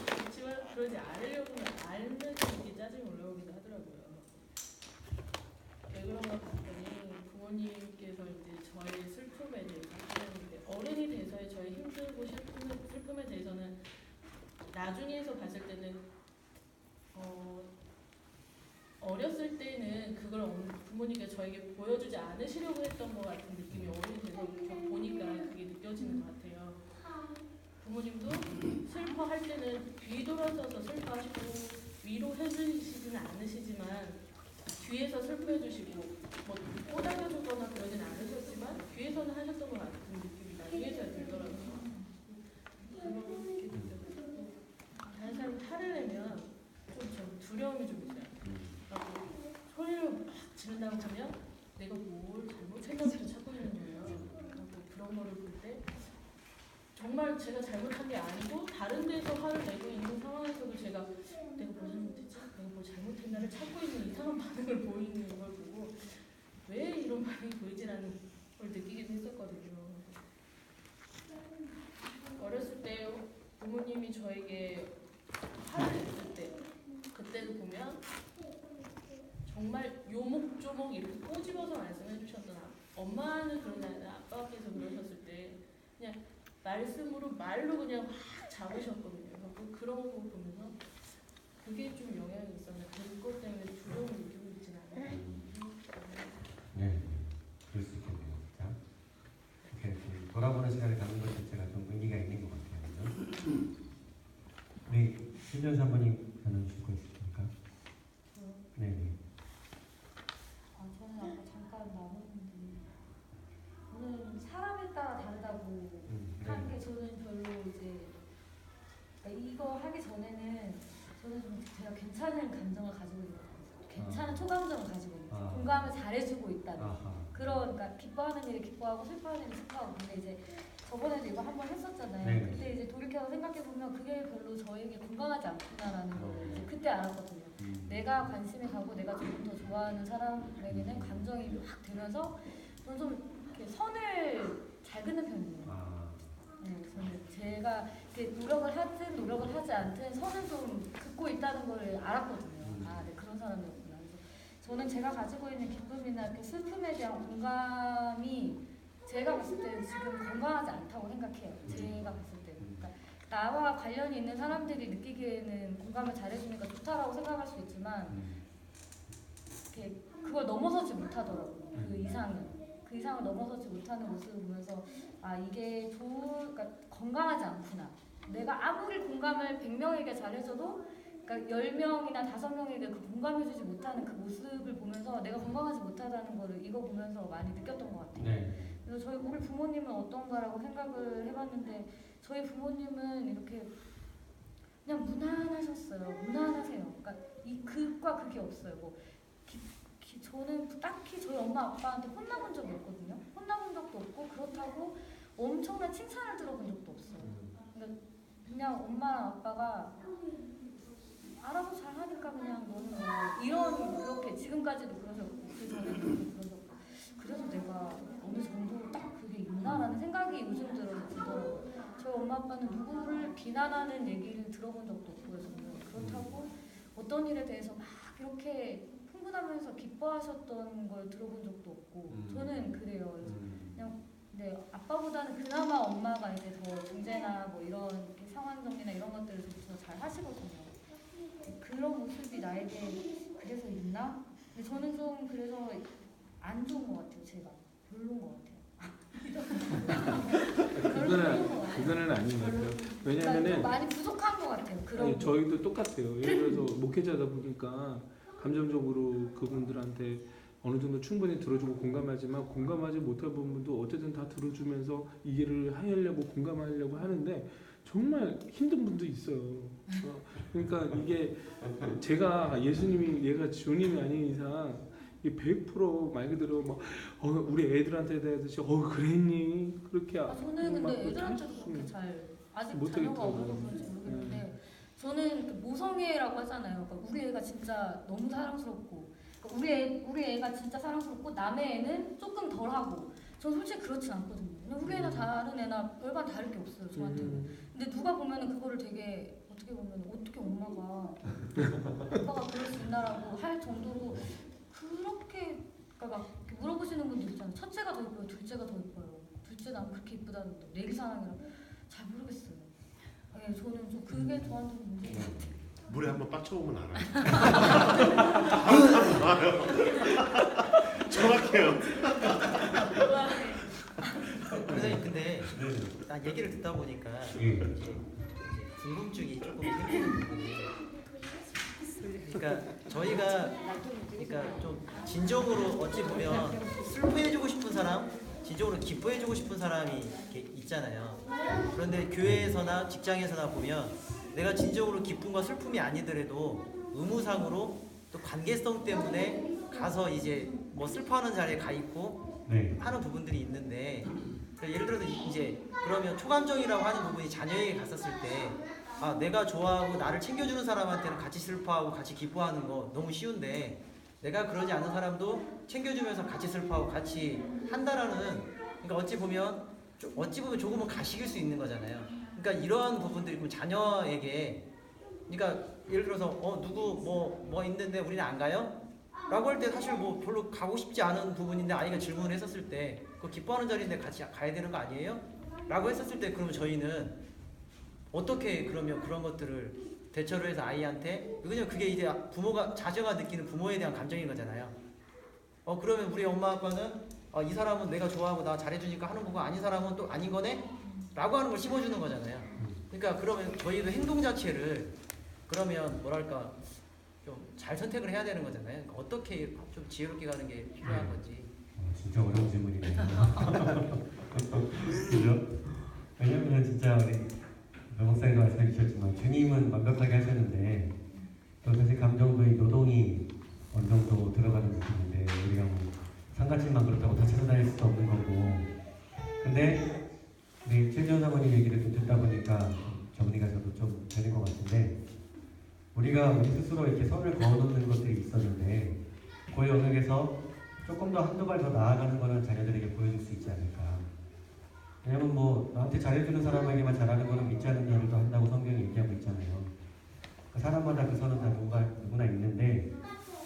그렇지만 그러지 않으려고는 알면서 이게 짜증이 올라오기도 하더라고요. 왜 그런가 봤더니 부모님께서 이제 저의 슬픔에 대해서 하셨는데, 어른이 돼서의 저의 힘들고 슬픔에 대해서는 나중에서 봤을 때는 어렸을 때는 그걸 부모님께서 저에게 보여주지 않으시려고 했던 것 같은 느낌이 어른이 돼서 보니까 그게 느껴지는 것 같아요. 부모님도 슬퍼할 때는 뒤돌아서서 슬퍼하시고 위로해주시지는 않으시지만 뒤에서 슬퍼해주시고 뭐 꼬닥여주거나 그러진 않으셨지만 뒤에서는 하셨던 것 같은 느낌이 나중에서야 들더라고요. 그렇게 느껴졌고, 다른 사람이 화를 내면 좀 두려움이 좀 있어요. 소리를 막 지른다고 하면 내가 뭘 잘못했는지도 찾고 있는 거예요. 그런 거를 볼 때 정말 제가 잘못한 게 아니고 다른 데서 화를 내고 있는 상황에서도 제가 내가 뭘 잘못했지? 내가 뭘 잘못했나를 찾고 있는 이상한 반응을 보이는 걸 보고 왜 이런 반응이 보이지라는 걸 느끼기도 했었거든요. 어렸을 때 부모님이 저에게 화를 냈을 때 그때를 보면 정말 요목조목 이렇게 꼬집어서 말씀해 주셨던 엄마는 그런 게 아니라 아빠께서 그러셨을 때 그냥 말씀으로 말로 그냥 확 잡으셨거든요. 그런 거 보면서 그게 좀 영향이 있었는데 그것 때문에 두려움을 느끼고 있지는 않아요. 네, 그럴 수 있겠네요. 자, 이렇게 돌아보는 시간을 갖는 것 자체가 좀 의미가 있는 것 같아요. 그죠? 우리 신전 사모님 나눠주실 거 있으십니까? 네. 저는 아까 잠깐 나눴는데 저는 사람에 따라 다르다고 하는 게 저는 별로 이제 이거 하기 전에는 저는 좀 제가 괜찮은 감정을 가지고 있는 것 같아요. 괜찮은 초감정을 가지고 있는 것 같아요. 공감을 잘해주고 있다는 그러니까 기뻐하는 일을 기뻐하고 슬퍼하는 일을 슬퍼하고. 근데 이제 저번에도 이거 한번 했었잖아요. 네. 그때 이제 돌이켜서 생각해보면 그게 별로 저에게 건강하지 않구나라는 걸 이제 그때 알았거든요. 내가 관심이 가고 내가 조금 더 좋아하는 사람에게는 감정이 확 되면서 저는 좀 이렇게 선을 잘 긋는 편이에요. 네, 저는 제가 이렇게 노력을 하든 노력을 하지 않든 선을 좀 긋고 있다는 걸 알았거든요. 아, 네, 그런 사람이었구나. 그래서 저는 제가 가지고 있는 기쁨이나 이렇게 슬픔에 대한 공감이 제가 봤을 때는 지금 건강하지 않다고 생각해요. 제가 봤을 때는. 그러니까 나와 관련이 있는 사람들이 느끼기에는 공감을 잘해주니까 좋다라고 생각할 수 있지만 이렇게 그걸 넘어서지 못하더라고요. 그 이상을 넘어서지 못하는 모습을 보면서 아, 이게 그러니까 건강하지 않구나. 내가 아무리 공감을 100명에게 잘해줘도 그러니까 10명이나 5명에게 그 공감해주지 못하는 그 모습을 보면서 내가 건강하지 못하다는 거를 이거 보면서 많이 느꼈던 것 같아요. 네. 그래서 우리 부모님은 어떤가라고 생각을 해봤는데 저희 부모님은 이렇게 그냥 무난하셨어요. 무난하세요. 그러니까 이 극과 극이 없어요. 뭐 저는 딱히 저희 엄마 아빠한테 혼나본 적이 없거든요. 혼나본 적도 없고 그렇다고 엄청난 칭찬을 들어본 적도 없어요. 그러니까 그냥 엄마 아빠가 알아서 잘하니까 그냥 너는 뭐 이런 그렇게 지금까지도 그러셨고 그 전에도 그러셨고 그래서 내가 어느 정도 딱 그게 있나라는 생각이 요즘 들어서 들더라고요. 저희 엄마 아빠는 누구를 비난하는 얘기를 들어본 적도 없고요. 저는 그렇다고 어떤 일에 대해서 막 이렇게 흥분하면서 기뻐하셨던 걸 들어본 적도 없고 저는 그래요. 그래서 그냥 네, 아빠보다는 그나마 엄마가 이제 더 중재나 뭐 이런 이렇게 상황 정리나 이런 것들을 더 잘 하시거든요. 그런 모습이 나에게 그래서 있나? 근데 저는 좀 그래서 안 좋은 것 같아요. 제가 별로인 것 같아요. 그거는 아닌 것 같아요. 그러니까 왜냐면은 많이 부족한 것 같아요. 그런 아니, 저희도 똑같아요. 예를 들어서 목회자다 보니까 감정적으로 그분들한테 어느 정도 충분히 들어주고 공감하지만 공감하지 못할 부분도 어쨌든 다 들어주면서 이해를 하려고 공감하려고 하는데 정말 힘든 분도 있어요. 그러니까 이게 제가 예수님이 얘가 주님이 아닌 이상 100%말 그대로 막 우리 애들한테 대듯이 그랬니 그렇게 저는 막 근데 애들한테도 할 수- 그렇게 잘 아직 못하겠더라고요. 자녀가 없어서 그런지 모르겠는데 저는 그 모성애라고 하잖아요. 그러니까 우리 애가 진짜 너무 사랑스럽고 그러니까 우리 애가 진짜 사랑스럽고 남의 애는 조금 덜하고 전 솔직히 그렇진 않거든요. 그냥 우리 애나 다른 애나 별반 다를 게 없어요 저한테는. 근데 누가 보면은 그거를 되게 어떻게 보면 어떻게 엄마가 아빠가 그럴 수 있나라고 할 정도로 그렇게 그러니까 막 이렇게 물어보시는 분들 있잖아요. 첫째가 더 예뻐요, 둘째가 더 예뻐요. 둘째 난 그렇게 예쁘다는데 내기 사랑이랑 잘 모르겠어요. 네, 저는 좀 그게 저한테 문제인 것 같아요. 물에 한번 빠쳐보면 알아요. 바로 나와요. 정확해요. 선생님 근데 난 얘기를 듣다 보니까 이제 궁금증이 조금 생기는 부분이 그러니까 저희가 그러니까 좀 진정으로 어찌 보면 슬퍼해주고 싶은 사람, 진정으로 기뻐해주고 싶은 사람이 이렇게 있잖아요. 그런데 교회에서나 직장에서나 보면 내가 진정으로 기쁨과 슬픔이 아니더라도 의무상으로 또 관계성 때문에 가서 이제 뭐 슬퍼하는 자리에 가 있고 하는 부분들이 있는데 그러니까 예를 들어서 이제 그러면 초감정이라고 하는 부분이 자녀에게 갔었을 때 내가 좋아하고 나를 챙겨주는 사람한테는 같이 슬퍼하고 같이 기뻐하는 거 너무 쉬운데 내가 그러지 않은 사람도 챙겨주면서 같이 슬퍼하고 같이 한다라는 그러니까 어찌 보면 조금은 가식일 수 있는 거잖아요. 그러니까 이러한 부분들이 그럼 자녀에게 그러니까 예를 들어서 누구 뭐 있는데 우리는 안 가요? 라고 할 때 사실 뭐 별로 가고 싶지 않은 부분인데 아이가 질문을 했었을 때 그 기뻐하는 자리인데 같이 가야 되는 거 아니에요? 라고 했었을 때 그러면 저희는 어떻게 그러면 그런 것들을 대처를 해서 아이한테 그냥 그게 이제 자녀가 느끼는 부모에 대한 감정인 거잖아요. 그러면 우리 엄마 아빠는 이 사람은 내가 좋아하고 나 잘해주니까 하는 거고 아닌 사람은 또 아닌 거네? 라고 하는 걸 심어주는 거잖아요. 그러니까 그러면 저희도 행동 자체를 그러면 뭐랄까 좀 잘 선택을 해야 되는 거잖아요. 그러니까 어떻게 좀 지혜롭게 가는 게 필요한 건지. 진짜 어려운 질문이네요. 그죠? 왜냐면 진짜 우리 목사님도 말씀해 주셨지만 주님은 완벽하게 하셨는데 또 사실 감정도의 노동이 어느 정도 들어가는 부분인데 우리가 뭐 상가집만 그렇다고 다 찾아다닐 수도 없는 거고 근데 우리 최지원 사모님 얘기를 좀 듣다 보니까 정리가 저도 좀 되는 것 같은데 우리가 우리 스스로 이렇게 선을 그어놓는 것들이 있었는데 그 영역에서 조금 더 한두 발 더 나아가는 거는 자녀들에게 보여줄 수 있지 않을까. 왜냐면 뭐 나한테 잘해주는 사람에게만 잘하는 거는 믿지 않는 자들도 한다고 성경이 얘기하고 있잖아요. 그 사람마다 그 선은 다 누구나 있는데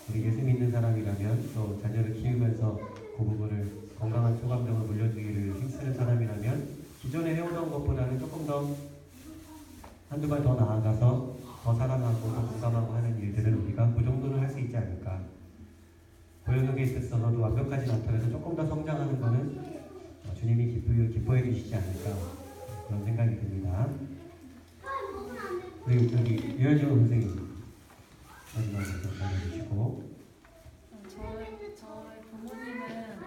우리 예수 믿는 사람이라면 또 자녀를 키우면서 그 부분을 건강한 초감정을 물려주기를 힘쓰는 사람이라면 기존에 해오던 것보다는 조금 더 한두 발 더 나아가서 더 사랑하고 더 공감하고 하는 일들을 우리가 그 정도는 할 수 있지 않을까. 고연하게 있었어도 완벽하지 않더라도 조금 더 성장하는 것은 주님이 기뻐해 주시지 않을까 그런 생각이 듭니다. 우리 여기 유현정 선생님 마지막으로 좀 알려주시고. 저희 부모님은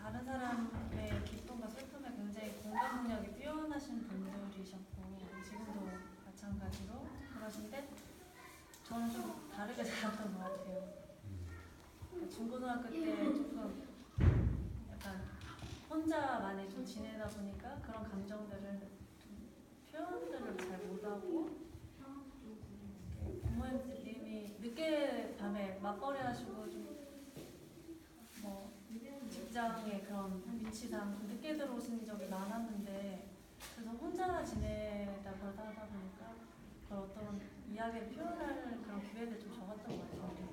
다른 사람의 기쁨과 슬픔에 굉장히 공감 능력이 뛰어나신 분들이셨고 지금도 마찬가지로 그러신데 저는 좀 다르게 자랐던 것 같아요. 중고등학교 때 조금 약간 많이 좀 지내다 보니까 그런 감정들을 좀 표현들을 잘 못하고 부모님이 늦게 밤에 맞벌이 하시고 좀 뭐 직장의 그런 위치상 늦게 들어오신 적이 많았는데 그래서 혼자 지내다 그러다 하다 보니까 그걸 어떤 이야기를 표현할 그런 기회들이 좀 적었던 것 같아요.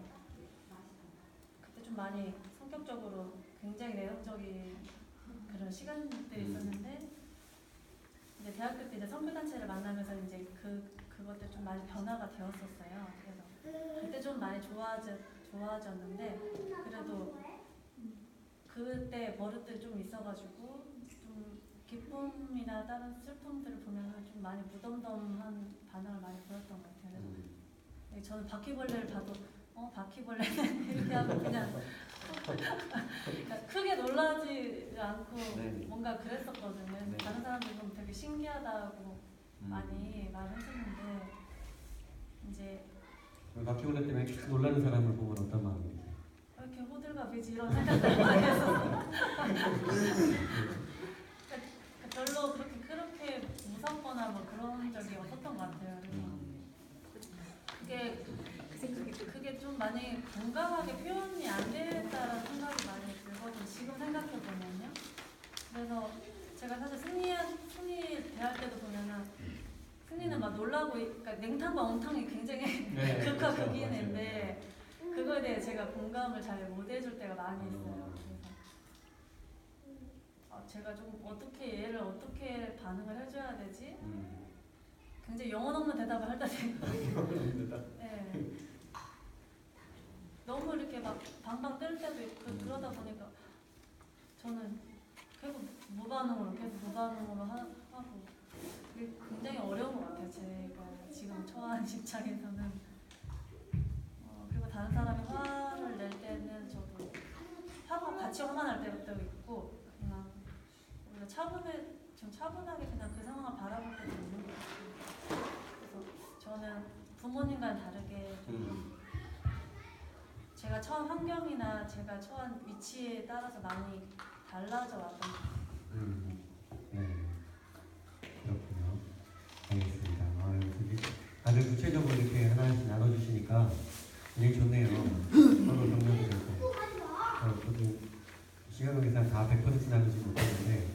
그때 좀 많이 성격적으로 굉장히 내성적인 그런 시간들이 있었는데 이제 대학교 때 이제 선배단체를 만나면서 이제 그것들 좀 많이 변화가 되었었어요. 그래서 그때 좀 많이 좋아졌는데 그래도 그때 버릇들이 좀 있어가지고 좀 기쁨이나 다른 슬픔들을 보면은 좀 많이 무덤덤한 반응을 많이 보였던 것 같아요. 그래서 저는 바퀴벌레를 봐도 바퀴벌레는 이렇게 하고 그냥 그러니까 크게 놀라지 않고 네. 뭔가 그랬었거든요. 네. 다른 사람들이 보면 되게 신기하다고 많이 말했었는데 이제 바퀴벌레 때문에 계속 놀라는 사람을 보면 어떤 마음이에요? 이렇게 호들갑이지 이런 생각들 많이 했었어요. 별로 그렇게 무섭거나 뭐 그런 적이 없었던 것 같아요. 그래서 그게 좀 많이 건강하게 표현이 안 됐다라는 생각이 많이 들거든요. 지금 생각해 보면요. 그래서 제가 사실 승리 대할 때도 보면은 승리는 막 놀라고, 그러니까 냉탕과 온탕이 굉장히 극과 극인데 그거에 대해 제가 공감을 잘 못 해줄 때가 많이 있어요. 그래서 제가 좀 얘를 어떻게 반응을 해줘야 되지? 굉장히 영혼 없는 대답을 할 때도 네. 너무 이렇게 막 방방 뜰 때도 있고 그러다 보니까 저는 계속 무반응으로 하고 그게 굉장히 어려운 것 같아요. 제가 지금 처한 입장에서는 그리고 다른 사람이 화를 낼 때는 저도 같이 화만 날 때도 있고 그냥 오히려 차분하게 그냥 그 상황을 바라볼 때도 있는 것 같아요. 그래서 저는 부모님과는 다르게 제가 처한 환경이나 제가 처한 위치에 따라서 많이 달라져 왔던 것 같아요. 네. 그렇군요. 알겠습니다. 다들 구체적으로 이렇게 하나씩 나눠주시니까 굉장히 좋네요. 서로 경력이 되고. 저도 시간 관계상 다 100% 나누지 못했는데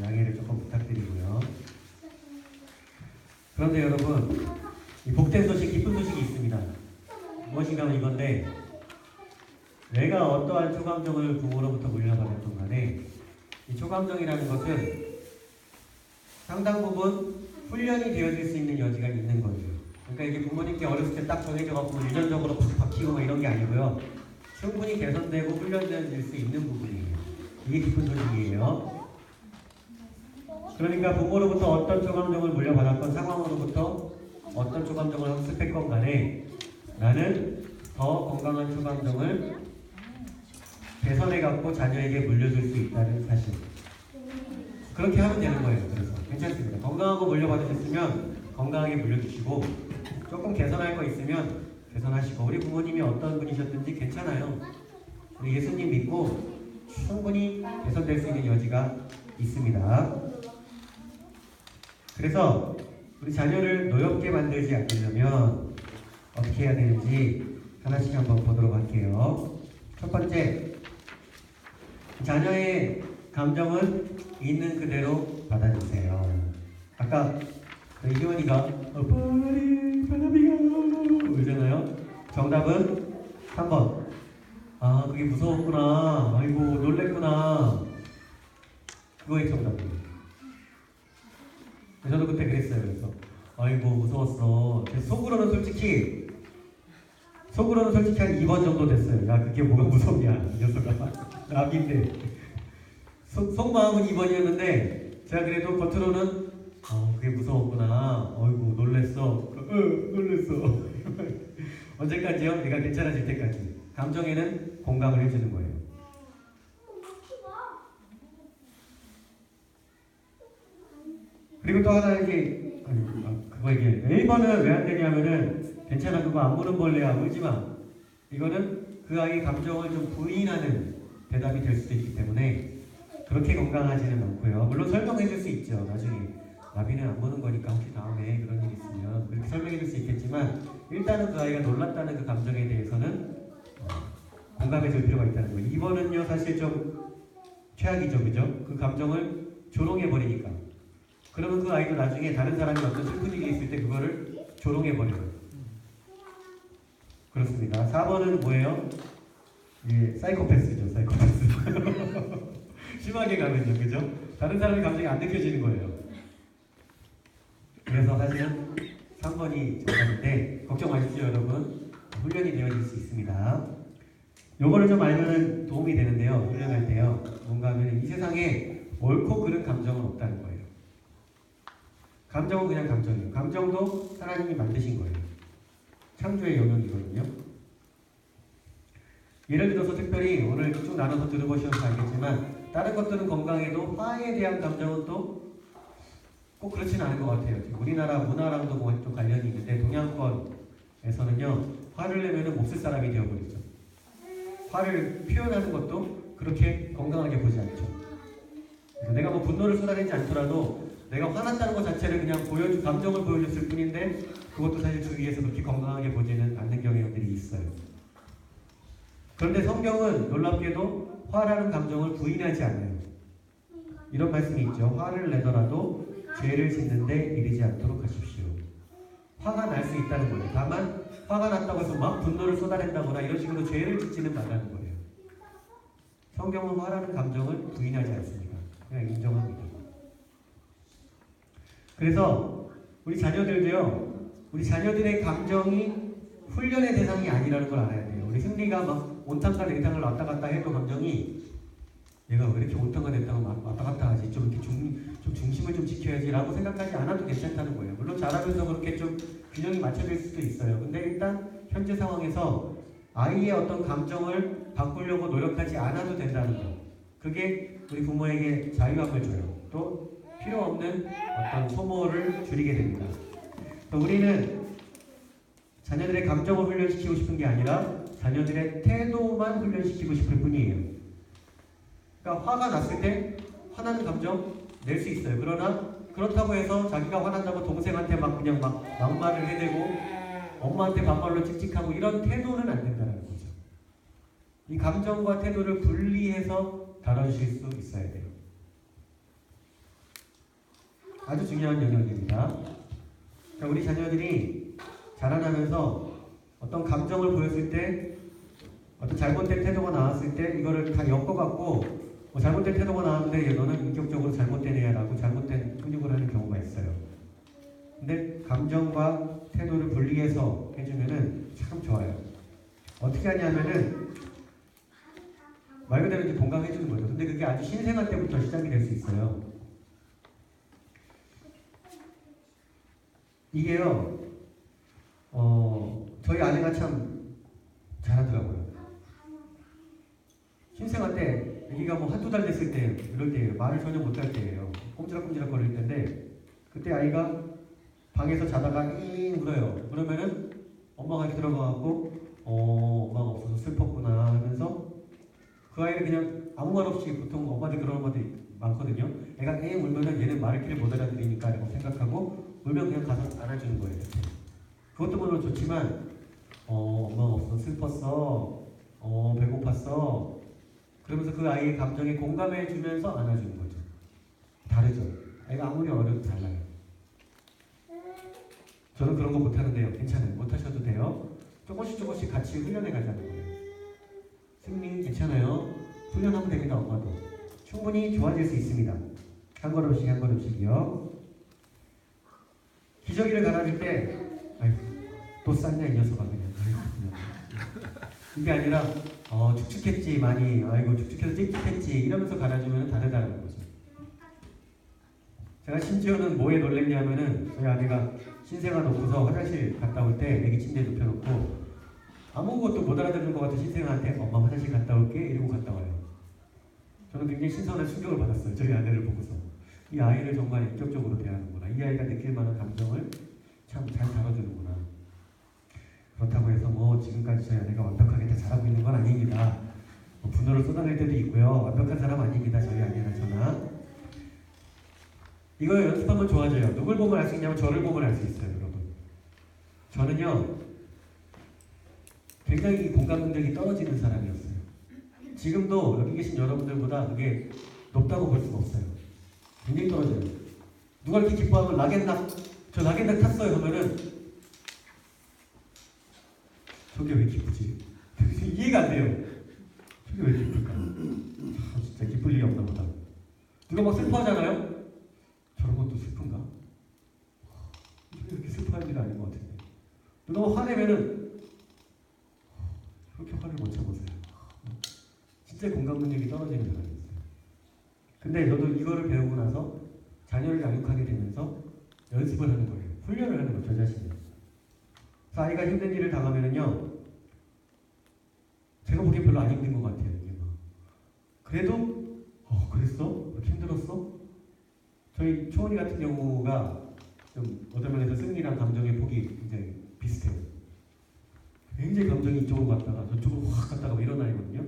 양해를 조금 부탁드리고요. 그런데 여러분, 이 복된 소식, 기쁜 소식이 있습니다. 무엇인가 하면 이건데, 내가 어떠한 초감정을 부모로부터 물려받았던 간에 이 초감정이라는 것은 상당 부분 훈련이 되어질 수 있는 여지가 있는 거예요. 그러니까 이게 부모님께 어렸을 때 딱 정해져갖고 유전적으로 팍 박히고 뭐 이런 게 아니고요. 충분히 개선되고 훈련될 수 있는 부분이에요. 이게 기쁜 소식이에요. 그러니까 부모로부터 어떤 초감정을 물려받았건 상황으로부터 어떤 초감정을 학습했건 간에 나는 더 건강한 초감정을 개선해갖고 자녀에게 물려줄 수 있다는 사실. 그렇게 하면 되는 거예요. 그래서 괜찮습니다. 건강하고 물려받으셨으면 건강하게 물려주시고 조금 개선할 거 있으면 개선하시고 우리 부모님이 어떤 분이셨든지 괜찮아요. 우리 예수님 믿고 충분히 개선될 수 있는 여지가 있습니다. 그래서 우리 자녀를 노엽게 만들지 않으려면 어떻게 해야 되는지 하나씩 한번 보도록 할게요. 첫 번째, 자녀의 감정은 있는 그대로 받아주세요. 아까 이효원이가 바람이가 그러잖아요. 정답은 3번. 아, 그게 무서웠구나. 아이고, 놀랬구나. 그거의 정답이에요. 저도 그때 그랬어요. 그래서 아이고, 무서웠어. 속으로는 솔직히 한 2번 정도 됐어요. 야, 그게 뭐가 무섭냐, 이 녀석아. 나비인데. 속마음은 2번이었는데 제가 그래도 겉으로는 그게 무서웠구나. 어이구, 놀랬어. 놀랬어. 언제까지요? 내가 괜찮아질 때까지. 감정에는 공감을 해주는 거예요. 그리고 또 하나 이게 그거 이게 1번은 왜 안 되냐면은 괜찮아, 그거 안 무는 벌레야, 울지 마. 이거는 그 아이의 감정을 좀 부인하는 대답이 될 수도 있기 때문에 그렇게 건강하지는 않고요. 물론 설명해 줄 수 있죠. 나중에 나비는 안 보는 거니까 혹시 다음에 그런 일 있으면 그렇게 설명해 줄 수 있겠지만 일단은 그 아이가 놀랐다는 그 감정에 대해서는 공감해 줄 필요가 있다는 거예요. 2번은요 사실 좀 최악이죠. 그죠? 그 감정을 조롱해 버리니까. 그러면 그 아이도 나중에 다른 사람이 어떤 슬픈 일이 있을 때 그거를 조롱해 버려요. 그렇습니다. 4번은 뭐예요? 예, 사이코패스죠. 사이코패스. 심하게 가면요. 그죠? 다른 사람의 감정이 안 느껴지는 거예요. 그래서 사실은 3번이 정답인데 걱정 마십시오 여러분. 훈련이 되어질 수 있습니다. 요거를 좀 알면 도움이 되는데요. 훈련할 때요. 뭔가 하면 이 세상에 옳고 그른 감정은 없다는 거예요. 감정은 그냥 감정이에요. 감정도 하나님이 만드신 거예요. 창조의 영역이거든요. 예를 들어서 특별히 오늘 쭉 나눠서 들어보셔서 알겠지만 다른 것들은 건강해도 화에 대한 감정은 또 꼭 그렇지는 않은 것 같아요. 우리나라 문화랑도 좀 관련이 있는데 동양권에서는요 화를 내면은 못 쓸 사람이 되어버리죠. 화를 표현하는 것도 그렇게 건강하게 보지 않죠. 내가 뭐 분노를 쏟아내지 않더라도 내가 화났다는 것 자체를 그냥 감정을 보여줬을 뿐인데 그것도 사실 주위에서 그렇게 건강하게 보지는 않는 경향들이 있어요. 그런데 성경은 놀랍게도 화라는 감정을 부인하지 않아요. 이런 말씀이 있죠. 화를 내더라도 죄를 짓는데 이르지 않도록 하십시오. 화가 날 수 있다는 거예요. 다만 화가 났다고 해서 막 분노를 쏟아낸다거나 이런 식으로 죄를 짓지는 말라는 거예요. 성경은 화라는 감정을 부인하지 않습니다. 그냥 인정합니다. 그래서 우리 자녀들도요. 우리 자녀들의 감정이 훈련의 대상이 아니라는 걸 알아야 돼요. 우리 승리가 막 온탕과 냉탕을 왔다 갔다 해도 감정이 얘가 왜 이렇게 온탕과 냉탕을 왔다 갔다 하지? 좀 이렇게 좀 중심을 좀 지켜야지라고 생각하지 않아도 괜찮다는 거예요. 물론 잘하면서 그렇게 좀 균형이 맞춰질 수도 있어요. 근데 일단 현재 상황에서 아이의 어떤 감정을 바꾸려고 노력하지 않아도 된다는 거. 그게 우리 부모에게 자유함을 줘요. 또 필요 없는 어떤 소모를 줄이게 됩니다. 또 우리는 자녀들의 감정을 훈련시키고 싶은 게 아니라 자녀들의 태도만 훈련시키고 싶을 뿐이에요. 그러니까 화가 났을 때 화나는 감정 낼 수 있어요. 그러나 그렇다고 해서 자기가 화난다고 동생한테 그냥 막말을 해대고 엄마한테 반말로 찍찍하고 이런 태도는 안 된다는 거죠. 이 감정과 태도를 분리해서 다뤄주실 수 있어야 돼요. 아주 중요한 영역입니다. 그러니까 우리 자녀들이 자라나면서 어떤 감정을 보였을 때 어떤 잘못된 태도가 나왔을 때 이거를 다 엮어갖고 잘못된 태도가 나왔는데 너는 인격적으로 잘못된 애야라고 잘못된 훈육을 하는 경우가 있어요. 근데 감정과 태도를 분리해서 해주면은 참 좋아요. 어떻게 하냐면은 말 그대로 이제 공감해주는 거죠. 근데 그게 아주 신생아 때부터 시작이 될 수 있어요. 이게요, 저희 아내가 참 잘하더라고요. 신생아 때 아기가 한두 달 됐을 때 이럴 때예요. 말을 전혀 못할 때예요. 꼼지락꼼지락 거릴 때인데 그때 아이가 방에서 자다가 잉 울어요. 그러면은 엄마가 이렇게 들어가갖고 엄마가 없어서 슬펐구나 하면서 그 아이를 그냥 아무 말 없이 보통 엄마들 그런 엄마들이 많거든요. 애가 잉 울면은 얘는 말을 길을 못 알아들으니까 라고 생각하고 울면 그냥 가서 안아주는 거예요. 그것도 물론 좋지만 엄마가 없어서 슬펐어. 배고팠어. 그러면서 그 아이의 감정에 공감해 주면서 안아주는 거죠. 다르죠. 아이가 아무리 어려도 달라요. 저는 그런 거 못하는데요. 괜찮아요. 못하셔도 돼요. 조금씩 같이 훈련해 가자는 거예요. 승리 괜찮아요. 훈련하면 됩니다. 엄마도. 충분히 좋아질 수 있습니다. 한 걸음씩 한 걸음씩이요. 기저귀를 갈아줄 때 아이고 또 쌌냐 이 녀석아 그냥. 이게 아니라 축축했지 많이 아이고 축축해서 찝찝했지 이러면서 갈아주면 다르다는 거죠. 제가 심지어는 뭐에 놀랬냐면은 저희 아내가 신생아 놓고서 화장실 갔다 올 때 애기 침대에 눕혀놓고 아무것도 못 알아듣는 것 같은 신생아한테 엄마 화장실 갔다 올게 이러고 갔다 와요. 저는 굉장히 신선한 충격을 받았어요. 저희 아내를 보고서 이 아이를 정말 인격적으로 대하는구나. 이 아이가 느낄 만한 감정을 참 잘 다뤄주는구나. 그렇다고 해서 지금까지 저희 아내가 완벽하게 다 잘하고 있는 건 아닙니다. 분노를 쏟아낼 때도 있고요. 완벽한 사람 아닙니다. 저희 아내는 저는 이거 연습하면 좋아져요. 누굴 보면 알 수 있냐면 저를 보면 알 수 있어요, 여러분. 저는요, 굉장히 이 공감 능력이 떨어지는 사람이었어요. 지금도 여기 계신 여러분들보다 그게 높다고 볼 수가 없어요. 굉장히 떨어져요. 누가 이렇게 기뻐하면 저 락앤락 탔어요 하면은 저게 왜 기쁘지? 이해가 안 돼요. 저게 왜 기쁠까? 진짜 기쁠 일이 없나 보다. 누가 막 슬퍼하잖아요? 저런 것도 슬픈가? 이렇게 슬퍼할 일은 아닌 것 같은데. 누가 막 화내면은 그렇게 화를 못 참으세요. 진짜 공감 능력이 떨어지는 사람이었어요. 근데 저도 이거를 배우고 나서 자녀를 양육하게 되면서 연습을 하는 거예요. 훈련을 하는 거죠, 저 자신이. 그래서 아이가 힘든 일을 당하면은요, 제가 보기엔 별로 안 힘든 것 같아요. 이게 막. 그래도 그랬어? 그렇게 힘들었어? 저희 초원이 같은 경우가 좀 어떤 면에서 승리랑 감정의 폭이 굉장히 비슷해요. 굉장히 감정이 이쪽으로 갔다가 저쪽으로 확 갔다가 뭐 이런 아이거든요.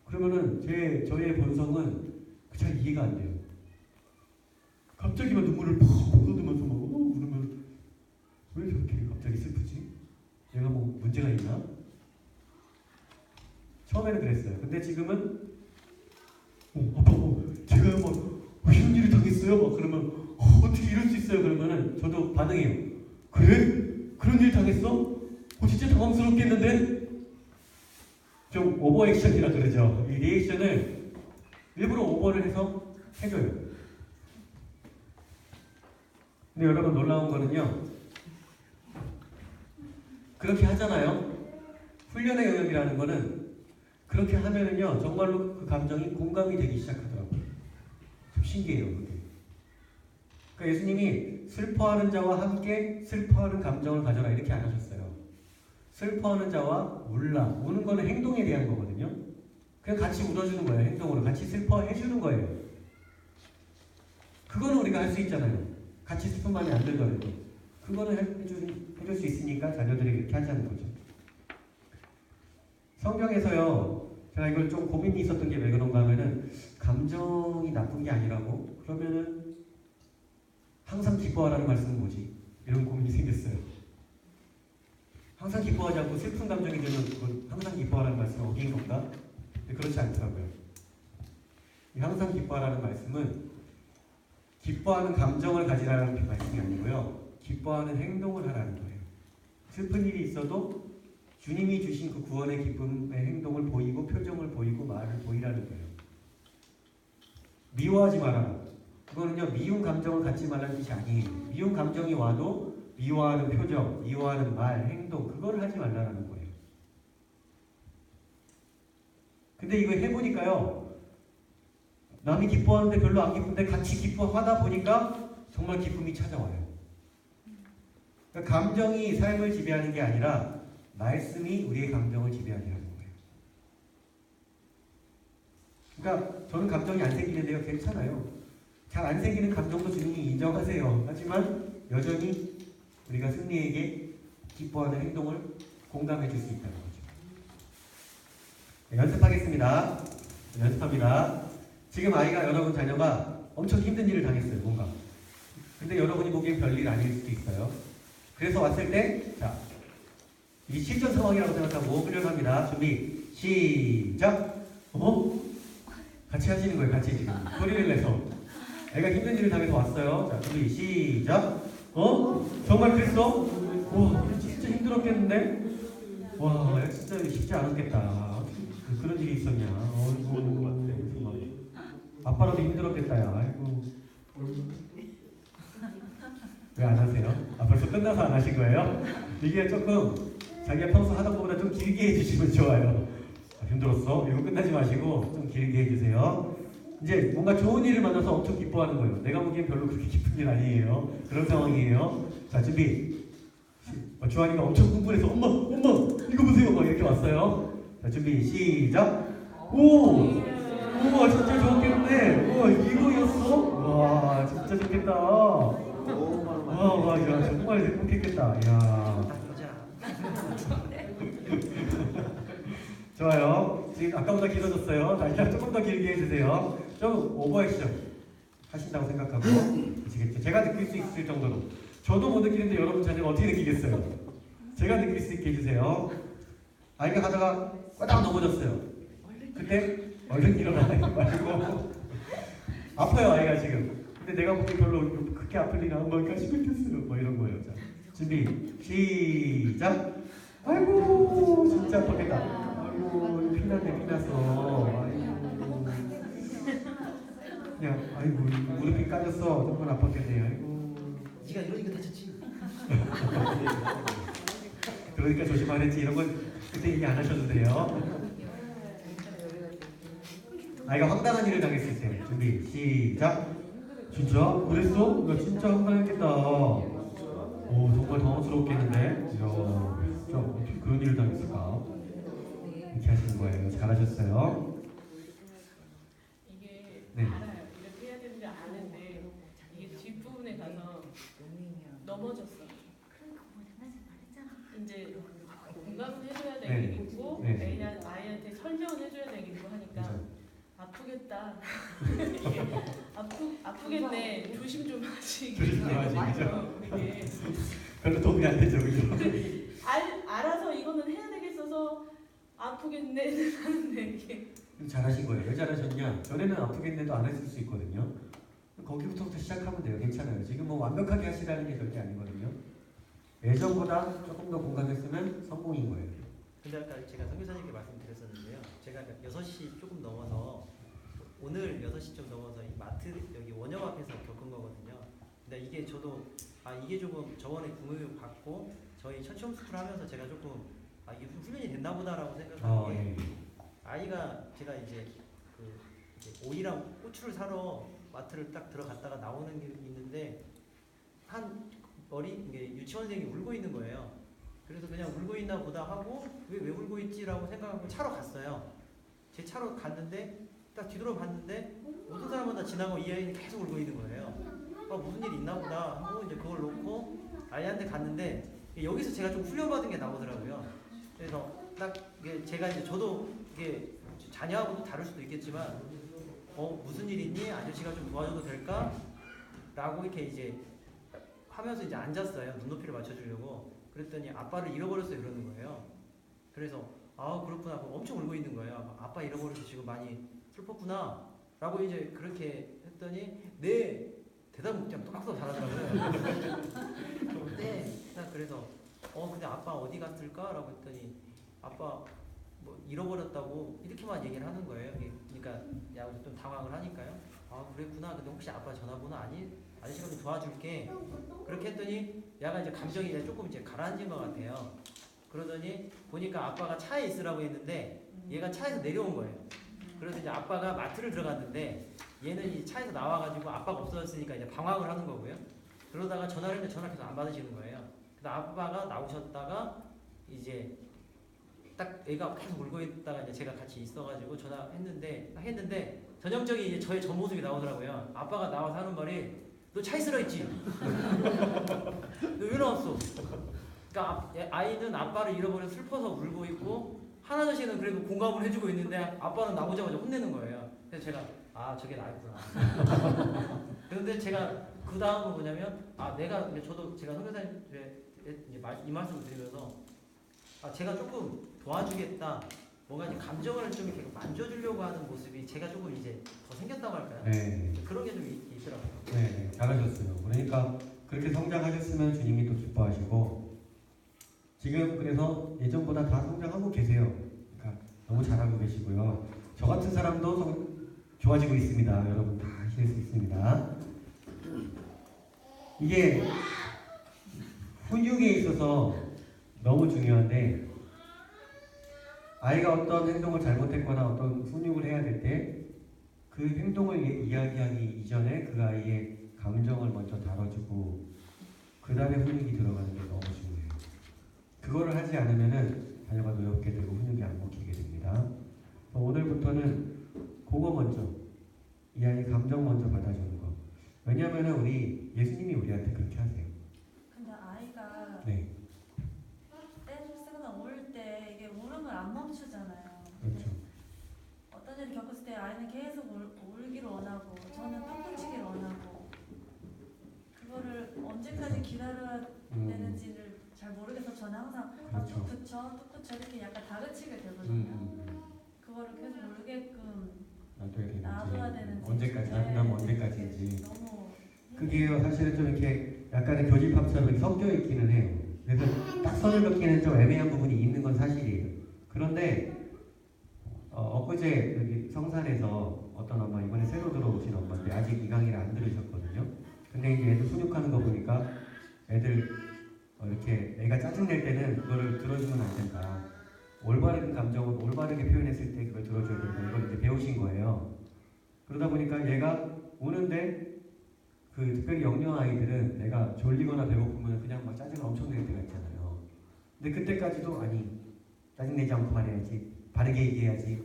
그러면은 저의 본성은 잘 이해가 안 돼요. 갑자기 막 눈물을 팍 쏟으면서 막 그러면 왜 저렇게 갑자기 슬프지? 내가 뭐 문제가 있나? 처음에는 그랬어요. 근데 지금은 아빠 제가 막 이런 일을 당했어요. 막 그러면 어떻게 이럴 수 있어요? 그러면은 저도 반응해요. 그래? 그런 일 당했어? 진짜 당황스럽겠는데? 좀 오버 액션이라 그러죠. 이 리액션을 일부러 오버를 해서 해줘요. 근데 여러분 놀라운 거는요, 그렇게 하잖아요. 훈련의 영역이라는 거는 그렇게 하면은요, 정말로 그 감정이 공감이 되기 시작하더라고요. 좀 신기해요, 그게. 그러니까 예수님이 슬퍼하는 자와 함께 슬퍼하는 감정을 가져라 이렇게 안 하셨어요. 슬퍼하는 자와 우는 거는 행동에 대한 거거든요. 그냥 같이 울어주는 거예요. 행동으로 같이 슬퍼해주는 거예요. 그거는 우리가 할 수 있잖아요. 같이 슬픔만이 안 들더라도 그거는 해줄 수 있으니까 자녀들에게 이렇게 하자는 거죠. 성경에서요, 제가 이걸 좀 고민이 있었던 게 왜 그런가 하면은 감정이 나쁜 게 아니라고 그러면은 항상 기뻐하라는 말씀은 뭐지? 이런 고민이 생겼어요. 항상 기뻐하지 않고 슬픈 감정이 되면 그건 항상 기뻐하라는 말씀은 어긴 건가? 그렇지 않더라고요. 이 항상 기뻐하라는 말씀은 기뻐하는 감정을 가지라는 말씀이 아니고요. 기뻐하는 행동을 하라는 거예요. 슬픈 일이 있어도 주님이 주신 그 구원의 기쁨의 행동을 보이고 표정을 보이고 말을 보이라는 거예요. 미워하지 마라. 그거는요, 미운 감정을 갖지 말라는 뜻이 아니에요. 미운 감정이 와도 미워하는 표정, 미워하는 말, 행동, 그걸 하지 말라는 거예요. 근데 이거 해보니까요, 남이 기뻐하는데 별로 안 기쁜데 같이 기뻐하다 보니까 정말 기쁨이 찾아와요. 그러니까 감정이 삶을 지배하는 게 아니라 말씀이 우리의 감정을 지배하게 하는 거예요. 그러니까 저는 감정이 안 생기는데요, 괜찮아요. 잘 안 생기는 감정도 주님이 인정하세요. 하지만 여전히 우리가 승리에게 기뻐하는 행동을 공감해 줄 수 있다는 거죠. 네, 연습하겠습니다. 연습합니다. 지금 아이가 여러분 자녀가 엄청 힘든 일을 당했어요. 뭔가. 근데 여러분이 보기엔 별일 아닐 수도 있어요. 그래서 왔을 때 자, 이 실전 상황이라고 생각하고 훈련합니다. 준비 시작. 같이 하시는 거예요. 같이 지금 소리를 내서 애가 힘든 일을 당해서 왔어요. 자, 준비 시작. 정말 그랬어? 와, 진짜 힘들었겠는데? 와, 진짜 쉽지 않았겠다. 그런 일이 있었냐? 아빠라도 힘들었겠다, 야. 아이고. 왜 안 하세요? 벌써 끝나서 안 하신 거예요? 이게 조금 자기가 평소 하던 것보다 좀 길게 해주시면 좋아요. 힘들었어? 이거 끝나지 마시고 좀 길게 해주세요. 이제 뭔가 좋은 일을 만나서 엄청 기뻐하는 거예요. 내가 보기엔 별로 그렇게 기쁜 일 아니에요. 그런 상황이에요. 자, 준비. 주한이가 엄청 흥분해서 엄마 이거 보세요. 막 이렇게 왔어요. 자, 준비 시작. 우와 진짜 좋겠네. 우와 이거였어? 와 진짜 좋겠다. 와 야, 정말 행복했겠다. 야. 좋아요. 지금 아까보다 길어졌어요. 자, 일단 조금 더 길게 해주세요. 좀 오버액션. 하신다고 생각하고 계시겠죠. 제가 느낄 수 있을 정도로. 저도 못 느끼는데 여러분 자녀가 어떻게 느끼겠어요? 제가 느낄 수 있게 해주세요. 아이가 가다가 꽈당 넘어졌어요. 그때 얼른 일어나지 말고 아파요 아이가 지금. 근데 내가 보기 별로 크게 아플 일이 안 보니까 시켰어요. 뭐 이런 거예요. 자, 준비 시작. 아이고 진짜 아팠겠다. 아이고 피났네 피났어. 아이고 그냥 아이고 무릎이 까졌어. 정말 아팠겠네요. 아이고 네가 이러니까 다쳤지. 그러니까 조심하랬지. 이런 건 그때 얘기 안 하셔도 돼요. 아이가 황당한 일을 당했을 때 준비 시작. 진짜? 그랬어? 나 진짜 황당했겠다. 오 정말 당황스럽겠는데. 이야, 어떻게 그런 일을 당했을까? 이렇게 하시는 거예요. 잘하셨어요. 이게 네. 알아요. 이렇게 해야 되는지 아는데 이게 뒷부분에 가서 넘어졌어. 이제 공감을 해줘야 네. 되겠고 네. 아이한테 설명을 해줘야 되겠고 하니까 그렇죠. 아프겠다. 아프겠네. 조심 좀 하시. 조심 좀 하시, 그죠? 이게 별로 도움이 안 되죠, 그죠? 알아서 이거는 해야 되겠어서 아프겠네 하는데 이게 잘하신 거예요. 왜 잘하셨냐? 전에는 아프겠네도 안 했을 수 있거든요. 거기부터 시작하면 돼요. 괜찮아요. 지금 뭐 완벽하게 하시라는 게 절대 아니거든요. 예전보다 조금 더 공감했으면 성공인 거예요. 근데 아까 제가 선교사님께 말씀드렸었는데요. 제가 6시 조금 넘어서 오늘 6시쯤 넘어서 이 마트 여기 원역 앞에서 겪은 거거든요. 근데 이게 저도 이게 조금 저번에 구매를 받고 저희 첫 시험 스쿨 하면서 제가 조금 이게 훈련이 됐나 보다라고 생각하는 게 아이가 제가 이제 이제 오이랑 고추를 사러 마트를 딱 들어갔다가 나오는 게 있는데 한 어린 이게 유치원생이 울고 있는 거예요. 그래서 그냥 울고 있나 보다 하고 왜 울고 있지라고 생각하고 차로 갔어요. 제 차로 갔는데 딱 뒤돌아 봤는데 모든 사람마다 지나고 이 아이는 계속 울고 있는 거예요. 무슨 일 있나 보다 하고 이제 그걸 놓고 아이한테 갔는데 여기서 제가 좀 훈련받은 게 나오더라고요. 그래서 딱 이게 제가 이제 저도 이게 자녀하고도 다를 수도 있겠지만 무슨 일 있니? 아저씨가 좀 도와줘도 될까? 라고 이렇게 이제 하면서 이제 앉았어요. 눈높이를 맞춰주려고. 그랬더니 아빠를 잃어버렸어요 그러는 거예요. 그래서 그렇구나. 엄청 울고 있는 거예요. 아빠 잃어버려서 지금 많이 슬펐구나 라고 이제 그렇게 했더니 네 대답 그냥 똑똑하고 잘하더라고요. 네. 그래서 근데 아빠 어디 갔을까? 라고 했더니 아빠 뭐 잃어버렸다고 이렇게만 얘기를 하는 거예요. 그러니까 야구 좀 당황을 하니까요. 그랬구나. 근데 혹시 아빠 전화번호 아저씨가 좀 도와줄게. 그렇게 했더니 야가 이제 감정이 이제 조금 이제 가라앉은 것 같아요. 그러더니 보니까 아빠가 차에 있으라고 했는데 얘가 차에서 내려온 거예요. 그래서 이제 아빠가 마트를 들어갔는데 얘는 이 차에서 나와가지고 아빠가 없어졌으니까 이제 방황을 하는 거고요. 그러다가 전화를 했는데 전화 계속 안 받으시는 거예요. 그래서 아빠가 나오셨다가 이제 딱 애가 계속 울고 있다가 이제 제가 같이 있어가지고 전화했는데 전형적인 이제 저의 전 모습이 나오더라고요. 아빠가 나와서 하는 말이 너 차 있으라 했지? 너 왜 나왔어? 그러니까 아이는 아빠를 잃어버려 슬퍼서 울고 있고 한 아저씨는 그래도 공감을 해주고 있는데 아빠는 나오자마자 혼내는 거예요. 그래서 제가 저게 나였구나. 그런데 제가 그 다음은 뭐냐면 내가 저도 제가 선교사님께 이 말씀을 드리면서 제가 조금 도와주겠다. 뭔가 이제 감정을 좀 이렇게 만져주려고 하는 모습이 제가 조금 이제 더 생겼다고 할까요? 네. 그런 게 좀 있더라고요. 네, 잘하셨어요. 그러니까 그렇게 성장하셨으면 주님이 또 기뻐하시고 지금 그래서 예전보다 다 성장하고 계세요. 그러니까 너무 잘하고 계시고요. 저 같은 사람도 좋아지고 있습니다. 여러분 다 하실 수 있습니다. 이게 훈육에 있어서 너무 중요한데 아이가 어떤 행동을 잘못했거나 어떤 훈육을 해야 될 때 그 행동을 이야기하기 이전에 그 아이의 감정을 먼저 다뤄주고 그 다음에 훈육이 들어가는 게 너무 중요해요. 그거를 하지 않으면은 자녀가 노엽게 되고 훈육이 안 먹히게 됩니다. 오늘부터는 그거 먼저 이 아이 감정 먼저 받아주는 거. 왜냐하면은 우리 예수님이 우리한테 그렇게 하세요. 근데 아이가 네. 떼를 쓰거나 울 때 이게 울음을 안 멈추잖아요. 그렇죠. 어떤 일을 겪었을 때 아이는 계속 울기를 원하고 저는 뿅뿅 치기를 원하고 저는 항상 그렇죠. 또 그쵸 이렇게 약간 다그치게 되거든요. 음. 그거를 계속 모르게끔 놔둬야 놔둬야 되는지 언제까지 네. 놔둔다면 언제까지인지 너무 그게 사실은 좀 이렇게 약간의 교집합처럼 섞여 있기는 해요. 그래서 딱 선을 긋기는 좀 애매한 부분이 있는 건 사실이에요. 그런데 엊그제 여기 성산에서 어떤 엄마 이번에 새로 들어오신 엄마인데 아직 이 강의를 안 들으셨거든요. 근데 이제 애들 훈육하는 거 보니까 애들 이렇게 애가 짜증낼 때는 그거를 들어주면 안 된다. 올바른 감정은 올바르게 표현했을 때 그걸 들어줘야 된다. 이걸 이제 배우신 거예요. 그러다 보니까 얘가 우는데 그 특별히 영영 아이들은 내가 졸리거나 배고프면 그냥 막 짜증을 엄청 낼 때가 있잖아요. 근데 그때까지도 아니 짜증내지 않고 말해야지 바르게 얘기해야지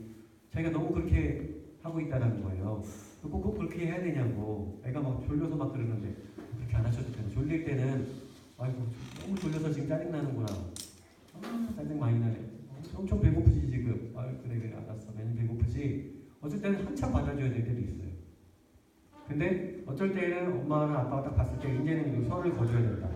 자기가 너무 그렇게 하고 있다는 거예요. 꼭 그렇게 해야 되냐고. 애가 막 졸려서 막 그러는데 그렇게 안 하셔도 되나. 졸릴 때는 아이고 너무 졸려서 지금 짜증나는구나. 짜증 많이 나네. 엄청 배고프지 지금. 아 그래 알았어. 많이 배고프지. 어쩔 때는 한참 받아줘야 될 때도 있어요. 근데 어쩔 때는 엄마나 아빠가 딱 봤을 때 이제는 이거 선을 거줘야 된다.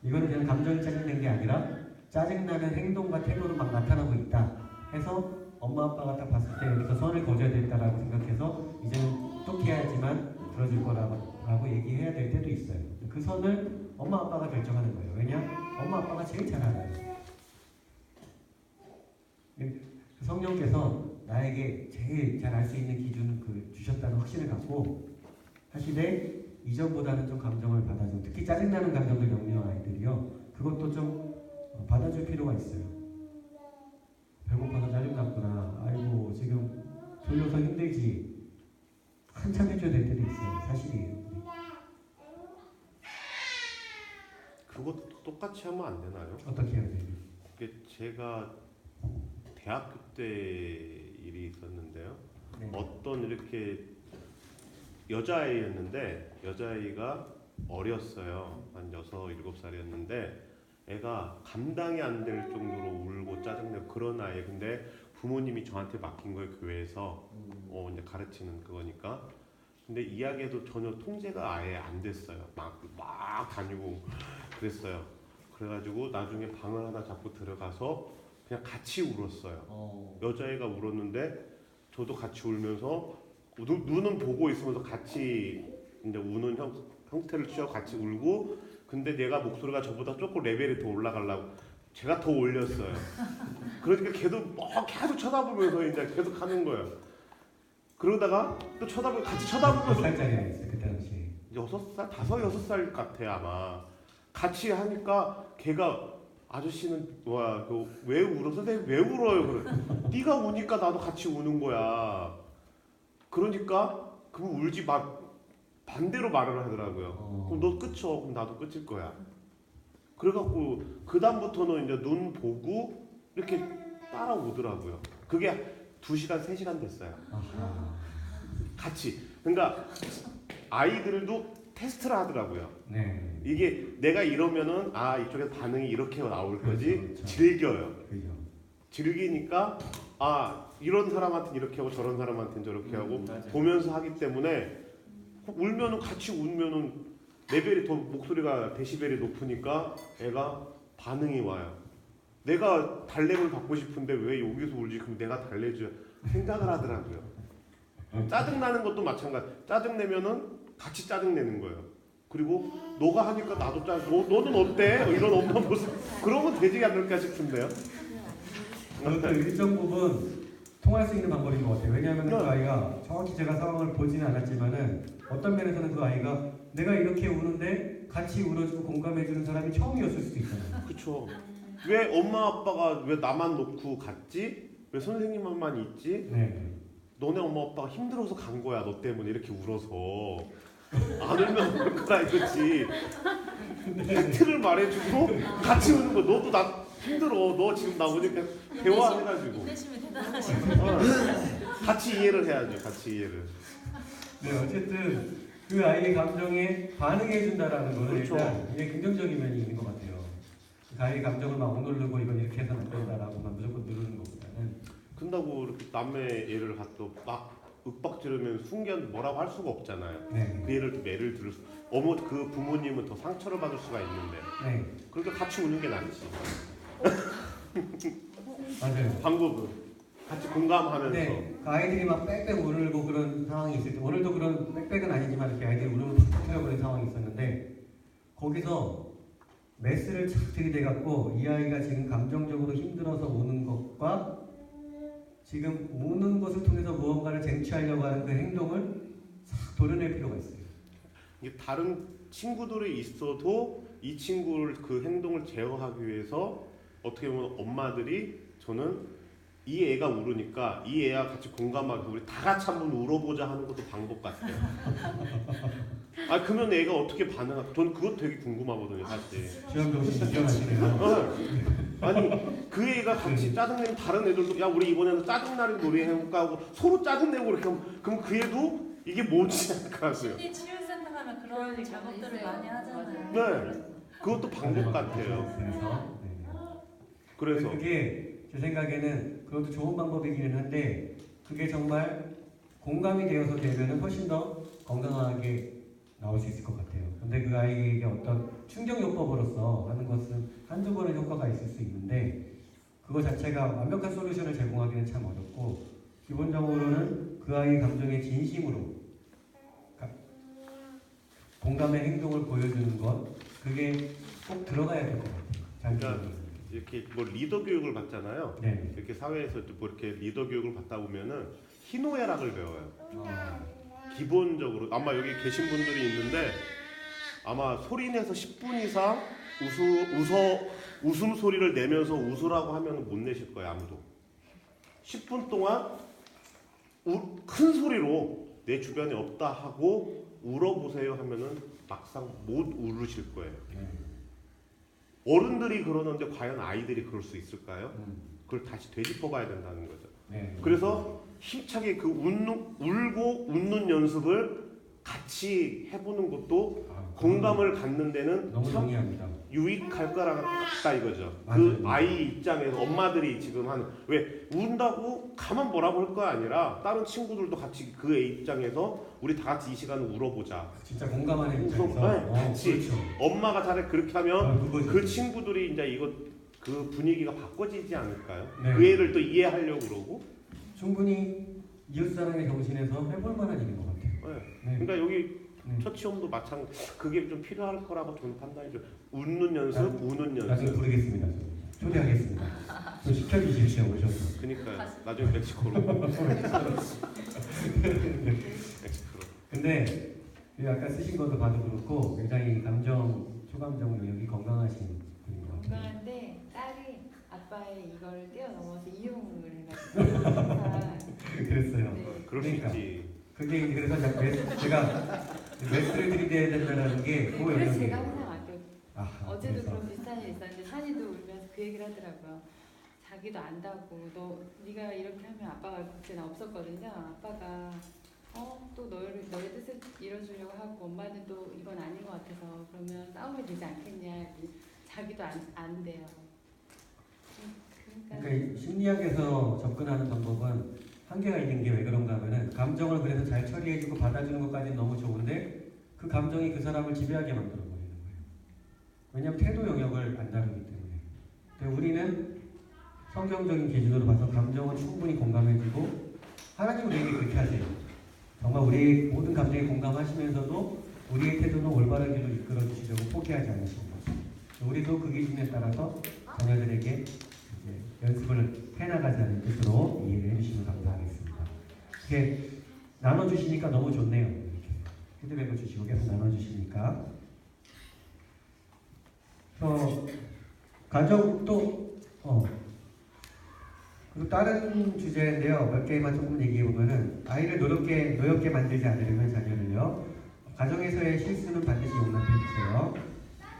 이거는 그냥 감정이 짜증낸 게 아니라 짜증나는 행동과 태도로 막 나타나고 있다 해서 엄마 아빠가 딱 봤을 때 여기서 선을 거줘야 된다라고 생각해서 이제는 또 해야지만 들어줄 거라고 얘기해야 될 때도 있어요. 그 선을 엄마 아빠가 결정하는 거예요. 왜냐? 엄마 아빠가 제일 잘 알아요. 성령께서 나에게 제일 잘 알 수 있는 기준을 주셨다는 확신을 갖고 하시되 이전보다는 좀 감정을 받아줘. 특히 짜증나는 감정을 영리한 아이들이요. 그것도 좀 받아줄 필요가 있어요. 배고파서 짜증났구나. 아이고 지금 졸려서 힘들지. 한참 해줘야 될 때도 있어요. 사실이에요. 그것도 똑같이 하면 안 되나요? 어떻게 해야 돼요? 그게 제가 대학교 때 일이 있었는데요. 네. 어떤 이렇게 여자아이였는데 여자아이가 어렸어요. 한 6, 7살이었는데 애가 감당이 안 될 정도로 울고 짜증내고 그런 아이. 근데 부모님이 저한테 맡긴 거예요. 교회에서 이제 가르치는 그거니까. 근데 이야기에도 전혀 통제가 아예 안 됐어요. 막 다니고 그랬어요. 그래가지고 나중에 방을 하나 잡고 들어가서 그냥 같이 울었어요. 여자애가 울었는데 저도 같이 울면서 눈은 보고 있으면서 같이 이제 우는 형태를 취하고 같이 울고. 근데 내가 목소리가 저보다 조금 레벨이 더 올라가려고 제가 더 올렸어요. 그러니까 걔도 계속 쳐다보면서 이제 계속 하는 거예요. 그러다가 또 같이 쳐다보면서. 몇 살짜리였어요 그때 당시? 6살? 5, 6살 같아요 아마. 같이 하니까 걔가 아저씨는 왜 울어? 선생님 왜 울어요? 그래. 네가 우니까 나도 같이 우는 거야. 그러니까 그럼 울지 마. 반대로 말을 하더라고요. 그럼 너 끝쳐. 그럼 나도 끝일 거야. 그래갖고 그 다음부터는 이제 눈 보고 이렇게 따라오더라고요. 그게 2시간, 3시간 됐어요. 아하. 같이. 그러니까 아이들도 테스트를 하더라고요. 네. 이게 내가 이러면은 이쪽에서 반응이 이렇게 나올 거지. 그렇죠. 즐겨요. 그죠. 즐기니까 이런 사람한테는 이렇게 하고 저런 사람한테는 저렇게 하고 맞아요. 보면서 하기 때문에 울면은 같이 울면은 레벨이 더 목소리가 데시벨이 높으니까 애가 반응이 와요. 내가 달램을 받고 싶은데 왜 여기서 울지? 그럼 내가 달래줘야 생각을 하더라고요. 짜증나는 것도 마찬가지. 짜증내면은 같이 짜증내는 거예요. 그리고 너가 하니까 나도 너는 어때? 이런 엄마 모습. 그러면 되지 않을까 싶은데요. 그것도 일정 부분 통할 수 있는 방법인 것 같아요. 왜냐하면 그 아이가 정확히 제가 상황을 보지는 않았지만은 어떤 면에서는 그 아이가 내가 이렇게 우는데 같이 울어주고 공감해주는 사람이 처음이었을 수도 있잖아요. 그렇죠. 왜 엄마 아빠가 왜 나만 놓고 갔지? 왜 선생님만 있지? 네. 너네 엄마 아빠가 힘들어서 간 거야. 너 때문에 이렇게 울어서. 안 울면 울 거라 이거지. 팩트를 말해주고 같이 우는 거. 너도 나 힘들어. 너 지금 나 오니까 대화해가지고. 인내심이 대단하시고. 같이 이해를 해야죠. 같이 이해를. 네, 어쨌든 그 아이의 감정에 반응해준다라는 거는 그렇죠. 일단 이게 긍정적인 면이 있는 것 같아요. 그 아이의 감정을 막 억누르고 이건 이렇게 해서는 안 된다라고만 무조건 누르는 것보다는. 근다고 이렇게 남의 예를 갖다 막 윽박지르면 순간 뭐라고 할 수가 없잖아요. 네. 그 예를 들을 그 부모님은 더 상처를 받을 수가 있는데. 네. 그러니까 같이 우는 게 낫지. 맞아요. 방법은 같이 공감하면서. 네, 그 아이들이 막 빽빽 울고 그런 상황이 있을 때, 오늘도 그런 빽빽은 아니지만 이렇게 아이들이 울음을 팍팍 터져버린 상황이 있었는데, 거기서 메스를 착 들이대갖고 이 아이가 지금 감정적으로 힘들어서 우는 것과 지금 우는 것을 통해서 무언가를 쟁취하려고 하는 그 행동을 싹 도려낼 필요가 있어요. 이게 다른 친구들이 있어도 이 친구를 그 행동을 제어하기 위해서 어떻게 보면 엄마들이 저는 이 애가 울으니까 이 애와 같이 공감하고 우리 다 같이 한번 울어보자 하는 것도 방법 같아요. 아 그러면 애가 어떻게 반응할까? 전 그것 되게 궁금하거든요, 사실. 주영정씨 유연하시네요. 아니 그 애가 같이 짜증내면 다른 애들도 야 우리 이번에는 짜증나는 놀이 해볼까 하고 서로 짜증내고 이렇게 하면 그럼 그 애도 이게 뭐지 할까요? 심리 치유센터 가면 그런 작업들을 많이 하잖아요. 네, 그것도 방법 같아요. 그래서 그게 제 생각에는 그것도 좋은 방법이기는 한데 그게 정말 공감이 되어서 되면은 훨씬 더 건강하게 나올 수 있을 것 같아요. 근데 그 아이에게 어떤 충격요법으로서 하는 것은 한두 번의 효과가 있을 수 있는데 그거 자체가 완벽한 솔루션을 제공하기는 참 어렵고 기본적으로는 그 아이의 감정에 진심으로 공감의 행동을 보여주는 것 그게 꼭 들어가야 될 것 같아요. 그러니까 이렇게 뭐 리더 교육을 받잖아요. 네. 이렇게 사회에서 뭐 이렇게 리더 교육을 받다 보면은 희노애락을 배워요. 기본적으로 아마 여기 계신 분들이 있는데 아마 소리내서 10분 이상 웃음 소리를 내면서 웃으라고 하면 못 내실 거예요, 아무도. 10분 동안 큰 소리로 내 주변에 없다 하고 울어보세요 하면은 막상 못 울으실 거예요. 어른들이 그러는데 과연 아이들이 그럴 수 있을까요? 그걸 다시 되짚어봐야 된다는 거죠. 그래서 힘차게 그 울고 웃는 연습을 같이 해보는 것도 공감을 갖는 데는 너무 참 동의합니다. 유익할 거랑 같다 이거죠. 맞아요. 그 아이 입장에서 엄마들이 지금 왜 운다고 가만 뭐라고 할 거 아니라 다른 친구들도 같이 그 애 입장에서 우리 다 같이 이 시간을 울어보자. 진짜 공감하는 웃어, 입장에서 네, 같이 그렇죠. 엄마가 잘해 그렇게 하면 그거죠. 그 친구들이 이제 이거 그 분위기가 바꿔지지 않을까요? 네. 그 애를 또 이해하려고 그러고. 충분히 이웃사랑의 정신에서 해볼 만한 일인 것 같아요. 네. 그러니까 여기 처치홈도 마찬가지. 그게 좀 필요할 거라고 저는 판단이죠. 웃는 연습, 우는 나중에 연습. 부르겠습니다. 초대하겠습니다. 좀 시켜주십시오 오셔서. 그러니까요. 나중에 멕시코로. 멕시코로. 근데 아까 쓰신 것도 봐도 그렇고 굉장히 초감정 능력이 건강하신 분인 것 같아요. 건강한데 딸이 아빠의 이걸 뛰어넘어서 이용을 해가지고 그랬어요. 네. 그럴 수 있지. 그게 이제 그래서 제가 메스를 들이대야 된다는 게 그 그래서 영역이에요. 제가 항상 아껴. 어제도 그래서. 그런 비슷한 일이 있었는데 산이도 울면서 그 얘기를 하더라고요. 자기도 안다고 네가 이렇게 하면 아빠가 그때 나 없었거든요. 아빠가 또 너의 뜻을 이뤄주려고 하고 엄마는 또 이건 아닌 것 같아서 그러면 싸움이 되지 않겠냐. 자기도 안 돼요. 그러니까 이 심리학에서 접근하는 방법은 한계가 있는 게 왜 그런가 하면은 감정을 그래서 잘 처리해주고 받아주는 것까지는 너무 좋은데 그 감정이 그 사람을 지배하게 만들어버리는 거예요. 왜냐하면 태도 영역을 안 다루기 때문에. 근데 우리는 성경적인 기준으로 봐서 감정은 충분히 공감해주고 하나님 우리에게 그렇게 하세요. 정말 우리의 모든 감정에 공감하시면서도 우리의 태도는 올바른 길로 이끌어주시려고 포기하지 않으시는 거죠. 우리도 그 기준에 따라서 자녀들에게 연습을 해나가자는 뜻으로 이해를 해주시면 감사하겠습니다. 이렇게 나눠주시니까 너무 좋네요. 이렇게 피드백을 주시고 계속 나눠주시니까. 가족도 그리고 다른 주제인데요. 몇 개만 조금 얘기해 보면은 아이를 노엽게 만들지 않으려면 자녀를요. 가정에서의 실수는 반드시 용납해 주세요.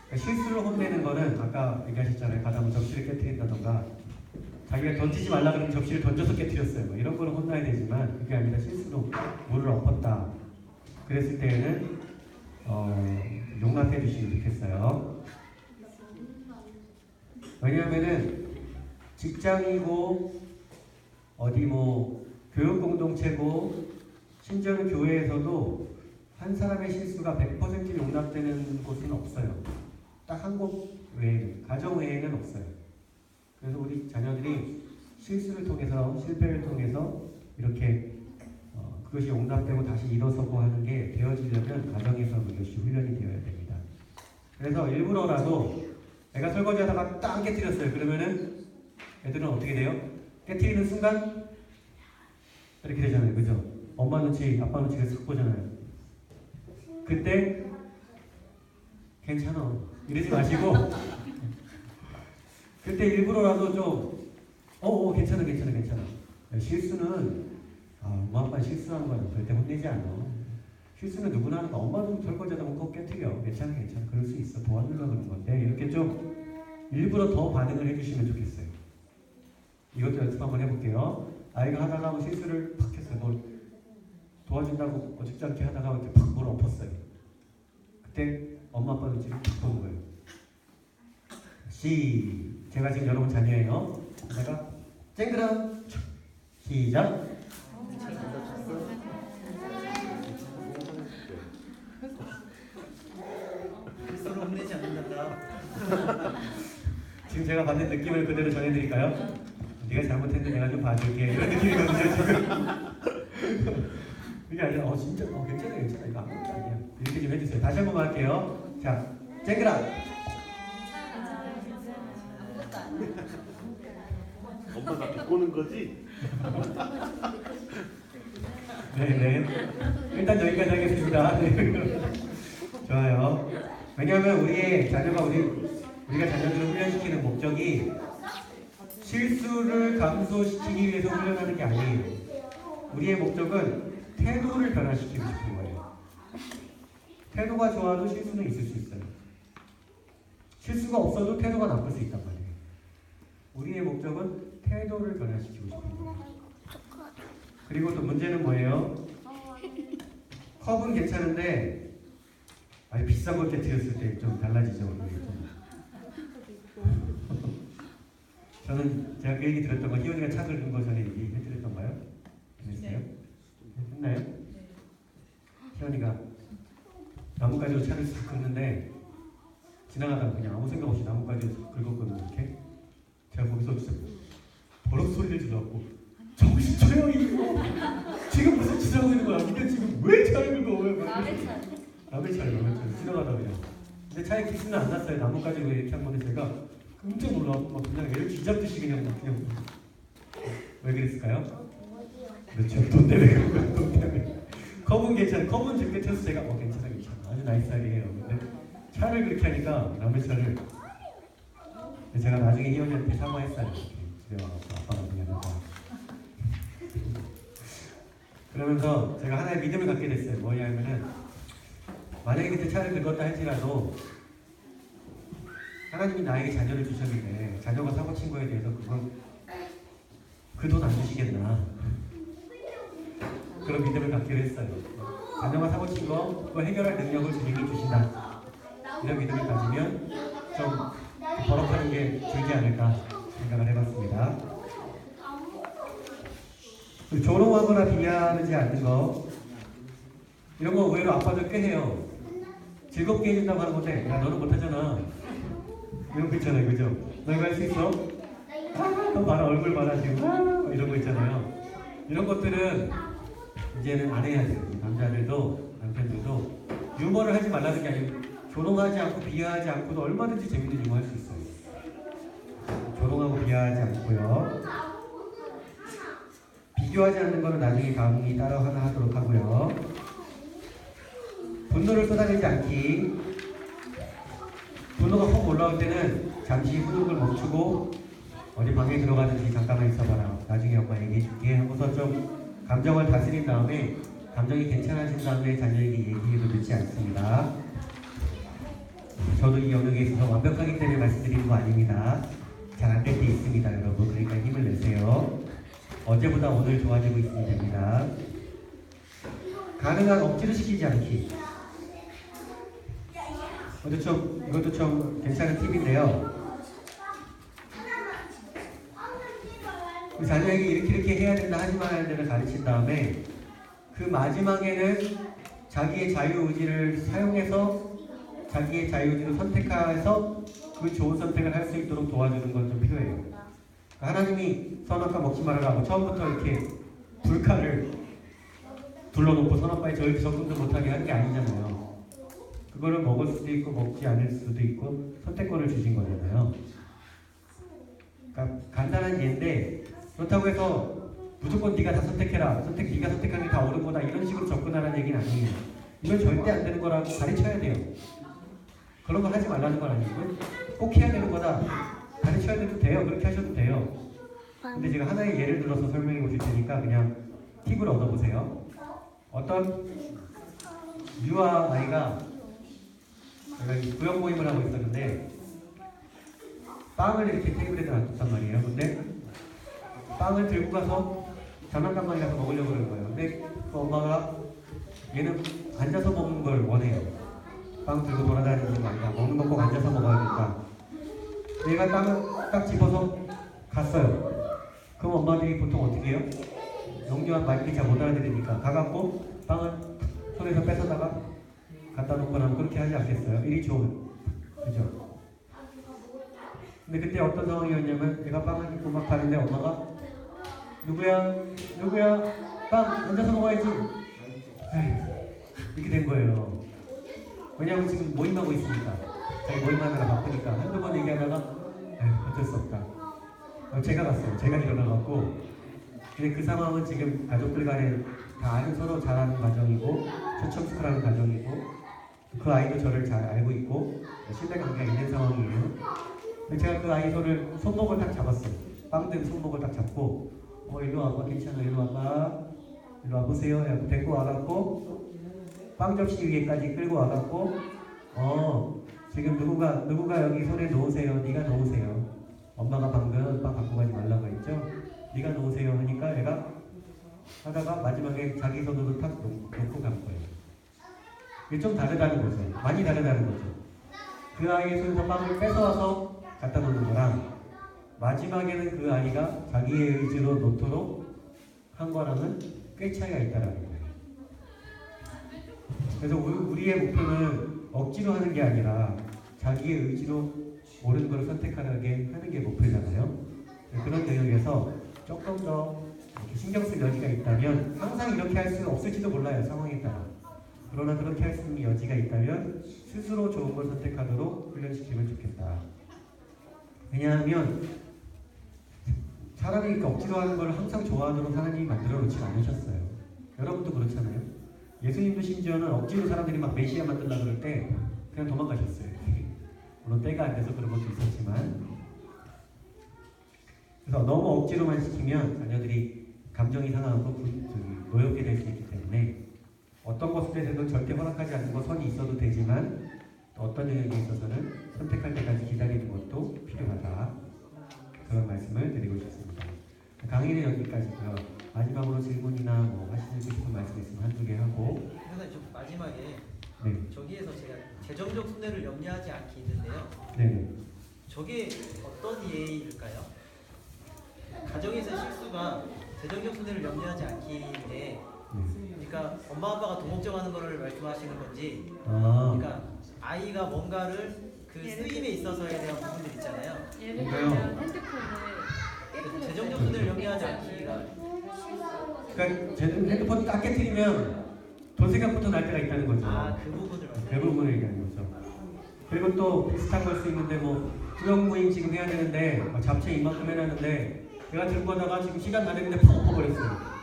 그러니까 실수를 혼내는 거는 아까 얘기하셨잖아요. 가다 보면 접시를 깨뜨린다던가 자기가 던지지 말라 그러면 접시를 던져서 깨뜨렸어요. 뭐 이런 거는 혼나야 되지만 그게 아니라 실수로 물을 엎었다. 그랬을 때에는 용납해 주시면 좋겠어요. 왜냐하면은 직장이고 어디 뭐 교육 공동체고 심지어는 교회에서도 한 사람의 실수가 100% 용납되는 곳은 없어요. 딱 한 곳 외에는 가정 외에는 없어요. 그래서 우리 자녀들이 실수를 통해서 실패를 통해서 이렇게 그것이 용납되고 다시 일어서고 하는 게 되어지려면 가정에서 그것이 훈련이 되어야 됩니다. 그래서 일부러라도 애가 설거지하다가 딱 깨뜨렸어요. 그러면은 애들은 어떻게 돼요? 깨뜨리는 순간 이렇게 되잖아요. 그죠? 엄마 눈치, 아빠 눈치가 싹 보잖아요. 그때 괜찮아 이러지 마시고 그때 일부러라도 좀 괜찮아 실수는 엄마 아빠 실수하는 거는 절대 혼내지 않아. 실수는 누구나 하는 거. 엄마도 설거지하다 보면 꼭 깨뜨려. 괜찮아 그럴 수 있어. 도와주려고 그런 건데 이렇게 좀 일부러 더 반응을 해주시면 좋겠어요. 이것도 연습 한번 해볼게요. 아이가 하다가 뭐 실수를 팍 했어요. 뭘 도와준다고 어줍지 않게 하다가 이렇게 팍 뭘 엎었어요. 그때 엄마 아빠 눈치를 팍 보는 거예요. 제가 지금 여러분 자녀예요. 제가 쨍그랑 시작. 스스로 혼내지 않는다. 지금 제가 받는 느낌을 그대로 전해드릴까요? 네가 잘못했는데 내가 좀 봐줄게 이런 느낌이거든요 지금. 이게 아니라 진짜 괜찮아 이거 아무것도 아니야 이렇게 좀 해주세요. 다시 한 번 할게요. 자, 쨍그랑. 엄마 나 비꼬는 거지? 네. 일단 여기까지 하겠습니다. 네. 좋아요. 왜냐하면 우리의 자녀가 우리가 자녀들을 훈련시키는 목적이 실수를 감소시키기 위해서 훈련하는 게 아니에요. 우리의 목적은 태도를 변화시키고 싶은 거예요. 태도가 좋아도 실수는 있을 수 있어요. 실수가 없어도 태도가 나쁠 수 있단 말이에요. 우리의 목적은 태도를 변화시키고 싶은 거예요. 그리고 또 문제는 뭐예요? 컵은 괜찮은데 아니 비싼 걸 깨뜨렸을 때 좀 달라지죠. 저는 제가 그 얘기 들었던 거 희원이가 차 긁은 거 전에 얘기해드렸던가요? 했어요? 했나요? 희원이가 나뭇가지로 차를 싹 긁는데 지나가다가 그냥 아무 생각 없이 나뭇가지로 긁었거든요. 이렇게 제가 거기서 진짜 버럭 소리를 질러갖고 정신 차려 이거 지금 무슨 짓을 하고 있는 거야? 니가 지금 왜 차를 긁어? 남의 차를 지나가다 그냥. 근데 차에 기스는 안 났어요. 나뭇가지로 이렇게 한 건데 제가 깜짝 놀라고 막 그냥 애를 쥐잡듯이 그냥 왜 그랬을까요? 그렇죠. 돈 때문에 그런 거예요. 돈 때문에. 컵은 괜찮아. 컵은 지금 깨쳐서 제가 괜찮아 아주 나이스하게 해요. 근데 차를 그렇게 하니까 남의 차를 제가 나중에 희원이한테 사과했어요. 집에 와서 아빠가 미안하다. 그러면서 제가 하나의 믿음을 갖게 됐어요. 뭐냐면은 만약에 그때 차를 긁었다 할지라도 하나님이 나에게 자녀를 주셨는데 자녀가 사고 친 거에 대해서 그건 그 돈 안 주시겠나 그런 믿음을 갖기로 했어요. 자녀가 사고 친 거 그거 해결할 능력을 주님이 주신다. 이런 믿음을 가지면 좀 버럭하는 게 줄지 않을까 생각을 해봤습니다. 조롱하거나 비하하지 않는 거 이런 거 의외로 아빠들 꽤 해요. 즐겁게 해준다고 하는 건데 야 너는 못하잖아 이런 거 있잖아요. 그죠? 너 이거 할 수 있어? 또 봐라 얼굴 봐라 지금 이런 거 있잖아요. 이런 것들은 이제는 안 해야 돼요. 남자들도 남편들도 유머를 하지 말라는 게 아니고 조롱하지 않고 비하하지 않고도 얼마든지 재밌는 유머 할 수 있어요. 조롱하고 비하하지 않고요. 비교하지 않는 거는 나중에 감히 따라 하나 하도록 하고요. 분노를 쏟아내지 않기. 분노가 확 올라올 때는 잠시 훈육을 멈추고 어디 방에 들어가든지 잠깐만 있어봐라. 나중에 엄마 얘기해줄게 하고서 좀 감정을 다스린 다음에 감정이 괜찮아진 다음에 자녀에게 얘기해도 늦지 않습니다. 저도 이 영역에 있어서 완벽하기 때문에 말씀드리는 거 아닙니다. 잘 안 될 때 있습니다, 여러분. 그러니까 힘을 내세요. 어제보다 오늘 좋아지고 있으면 됩니다. 가능한 억지로 시키지 않기. 이것도 좀 괜찮은 팁인데요. 자녀에게 이렇게 해야 된다 하지 말아야 된다 가르친 다음에 그 마지막에는 자기의 자유의지를 사용해서 자기의 자유의지를 선택해서 그 좋은 선택을 할 수 있도록 도와주는 건 좀 필요해요. 하나님이 선악과 먹지 말라고 처음부터 이렇게 불칼을 둘러놓고 선악과에 저희 접근도 못하게 하는 게 아니잖아요. 그거를 먹을 수도 있고 먹지 않을 수도 있고 선택권을 주신 거잖아요. 그러니까 간단한 예인데 그렇다고 해서 무조건 네가 다 선택해라. 네가 선택하는 게 다 옳은 거다. 이런 식으로 접근하라는 얘기는 아니에요. 이건 절대 안 되는 거라고 가르쳐야 돼요. 그런 거 하지 말라는 건 아니고 꼭 해야 되는 거다. 가르쳐야 돼도 돼요. 그렇게 하셔도 돼요. 근데 제가 하나의 예를 들어서 설명해 보실 테니까 그냥 팁을 얻어보세요. 어떤 유아 아이가 제가 구역 모임을 하고 있었는데 빵을 이렇게 테이블에 놨단 말이에요. 근데 빵을 들고 가서 장난감만 가서 먹으려고 그러는 거예요. 근데 그 엄마가 얘는 앉아서 먹는 걸 원해요. 빵 들고 돌아다니는 거 아니라 먹는 거 꼭 앉아서 먹어야겠다. 얘가 빵을 딱 집어서 갔어요. 그럼 엄마들이 보통 어떻게 해요? 영유한 말귀 잘 못 알아들으니까 가갖고 빵을 손에서 뺏어다가 갖다 놓고 나면 그렇게 하지 않겠어요? 이리 줘. 그죠? 근데 그때 어떤 상황이었냐면 얘가 빵을 입고 막 가는데 엄마가 누구야? 빵 앉아서 먹어야지. 이렇게 된 거예요. 왜냐하면 지금 모임하고 있으니까 자기 모임하느라 바쁘니까 한두 번 얘기하다가 어쩔 수 없다. 제가 갔어요. 제가 일어나갖고 근데 그 상황은 지금 가족들 간에 다 아는 서로 잘 아는 가정이고 초청스크라는 가정이고 그 아이도 저를 잘 알고 있고 신뢰관계가 있는 상황이에요. 제가 그 아이 손목을 딱 잡았어요. 빵든 손목을 딱 잡고 일로 와봐. 괜찮아. 일로 와봐. 일로 와보세요. 하고 데리고 와갖고 빵 접시 위에까지 끌고 와갖고 지금 누구가 여기 손에 놓으세요. 네가 놓으세요. 엄마가 방금 빵 갖고 가지 말라고 했죠. 네가 놓으세요 하니까 얘가 하다가 마지막에 자기 손으로 탁 놓고 간 거예요. 이게 좀 다르다는 거죠. 많이 다르다는 거죠. 그 아이의 손에서 빵을 뺏어와서 갖다 놓는 거랑 마지막에는 그 아이가 자기의 의지로 놓도록 한 거랑은 꽤 차이가 있다라는 거예요. 그래서 우리의 목표는 억지로 하는 게 아니라 자기의 의지로 옳은 걸 선택하게 하는 게 목표잖아요. 그런 영역에서 조금 더 이렇게 신경 쓸 여지가 있다면 항상 이렇게 할 수 없을지도 몰라요. 상황에 따라. 그러나 그렇게 할 수 있는 여지가 있다면 스스로 좋은 걸 선택하도록 훈련시키면 좋겠다. 왜냐하면 사람이 이렇게 억지로 하는 걸 항상 좋아하도록 하나님이 만들어 놓지 않으셨어요. 여러분도 그렇잖아요. 예수님도 심지어는 억지로 사람들이 막 메시아 만들려고 그럴 때 그냥 도망가셨어요. 물론 때가 안 돼서 그런 것도 있었지만 그래서 너무 억지로만 시키면 자녀들이 감정이 상하고 노엽게 될 수 있기 때문에 어떤 것에서도 절대 허락하지 않는 것 선이 있어도 되지만 또 어떤 영역에 있어서는 선택할 때까지 기다리는 것도 필요하다. 그런 말씀을 드리고 싶습니다. 강의는 여기까지고요. 마지막으로 질문이나 뭐 하시고 싶은 말씀 있으면 한두 개 하고. 그래서 좀 마지막에 네. 저기에서 제가 재정적 손해를 염려하지 않기 있는데요. 네. 저게 어떤 예일까요? 가정에서 실수가 재정적 손해를 염려하지 않기인데, 그러니까 엄마 아빠가 돈 걱정하는 거를 말씀하시는 건지, 그러니까 아이가 뭔가를 그 쓰임에 있어서에 대한 부분들 있잖아요. 예를 들면 핸드폰을 재정적 손해를 염려하지 않기가. 그러니까 핸드폰이 딱 깨트리면 돈 생각부터 날 때가 있다는 거죠. 그 부분을 그 부분을 얘기하는 거죠. 그리고 또 비슷한 걸 수 있는데 구역 모임 지금 해야 되는데 잡채 이만큼 해놨는데 내가 들고 가다가 지금 시간 다 됐는데 팍 엎어버렸어요.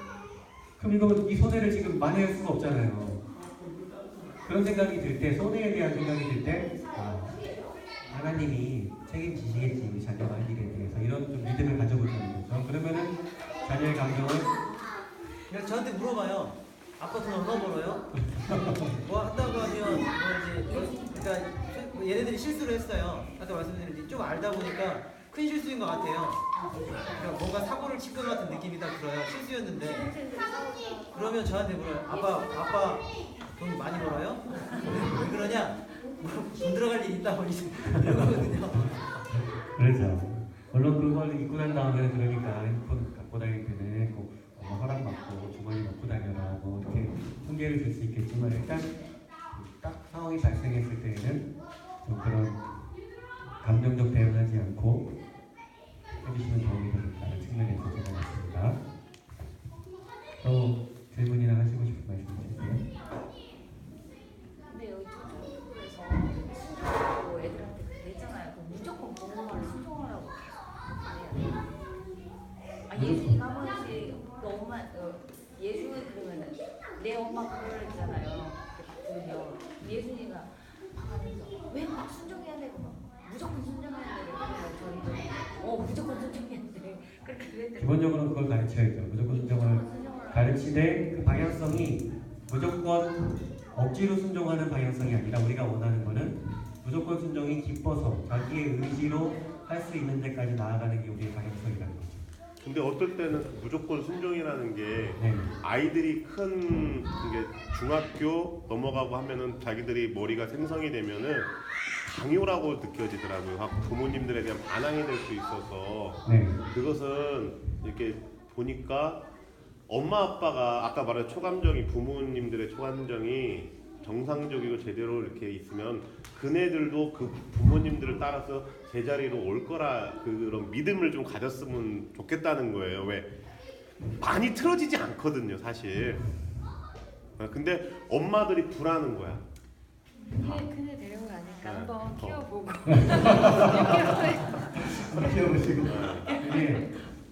그럼 이 손해를 지금 만회할 수가 없잖아요. 그런 생각이 들 때, 손해에 대한 생각이 들 때 하나님이 책임지시겠지, 우리 자녀가 할 일에 대해서 이런 좀 믿음을 가져보자는 거죠. 그러면은 자녀의 감정을 그냥 저한테 물어봐요. 아빠 돈 얼마 벌어요? 뭐 한다고 하면 그러니까 얘네들이 실수를 했어요. 아까 말씀드린 좀 알다 보니까 큰 실수인 것 같아요. 그러니까 뭔가 사고를 친 것 같은 느낌이 딱 들어요. 실수였는데. 그러면 저한테 물어요. 아빠 돈 많이 벌어요? 왜 그러냐? 돈 들어갈 일 있다 이러거든요. 그렇죠. 물론 그걸 입고 난 다음에는 그러니까 핸드폰 갖고 다닐 때는 꼭 엄마 허락받고 주머니 넣고 다녀라 뭐 이렇게 훈계를 줄 수 있겠지만 일단 딱 상황이 발생했을 때에는 좀 그런 감정적 대응하지 않고 해주시면 도움이 되니까 측면에서 제가 맞습니다. 또 질문이나 하시고 싶은 말씀 있으세요? 근데 여기 초등학교에서 순종하고 애들한테 그렇게 했잖아요. 그 무조건 부모를 순종하라고 계속 해야 돼요. 아, 예수님 한 번씩 너무 예수님 그러면은 내 엄마 그러잖아요. 그러면 예수님가 하면서 왜 막 순종해야 되고 막 무조건 순종해야 되고 그러면 저희도 무조건 순종해야 돼. 그렇게 그랬더니 기본적으로 그걸 가르쳐야죠. 무조건 순종을 가르치되 그 방향성이 무조건 억지로 순종하는 방향성이 아니라 우리가 원하는 거는 무조건 순종이 기뻐서 자기의 의지로 할 수 있는 데까지 나아가는 게 우리의 방향성이라는 거죠. 근데 어떨 때는 무조건 순종이라는 게 네. 아이들이 큰 이게 중학교 넘어가고 하면은 자기들이 머리가 생성이 되면은 강요라고 느껴지더라고요. 부모님들에 대한 반항이 될 수 있어서 네. 그것은 이렇게 보니까 엄마 아빠가 아까 말한 초감정이 부모님들의 초감정이 정상적이고 제대로 이렇게 있으면 그네들도 그 부모님들을 따라서 제자리로 올 거라 그런 믿음을 좀 가졌으면 좋겠다는 거예요. 왜 많이 틀어지지 않거든요, 사실. 근데 엄마들이 불하는 거야. 큰애 데려가니까 한번 키워보고 키워보시고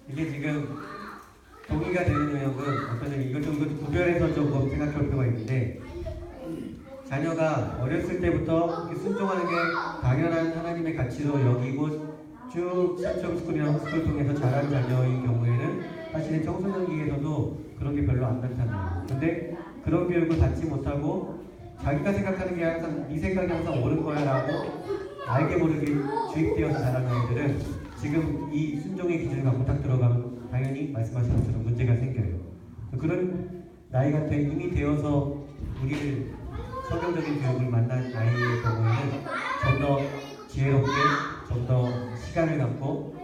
이게 지금 동의가 되는 영역은 어떤 이거 좀 구별해서 조금 생각할 필요가 있는데 자녀가 어렸을 때부터 순종하는 게 당연한 하나님의 가치로 여기고 쭉 삼청스쿨이나 홈스쿨 통해서 자란 자녀인 경우에는 사실은 청소년기에서도 그런 게 별로 안 나타나요. 근데 그런 교육을 받지 못하고 자기가 생각하는 게 항상 네 생각이 항상 옳은 거야 라고 알게 모르게 주입되어서 자란 아이들은 지금 이 순종의 기준을 갖고 딱 들어가면 당연히 말씀하신 것처럼 문제가 생겨요. 그런 나이가 이미 되어서 우리를 성경적인 교육을 만난 아이의 경우에는 좀 더 지혜롭게, 좀 더 시간을 갖고,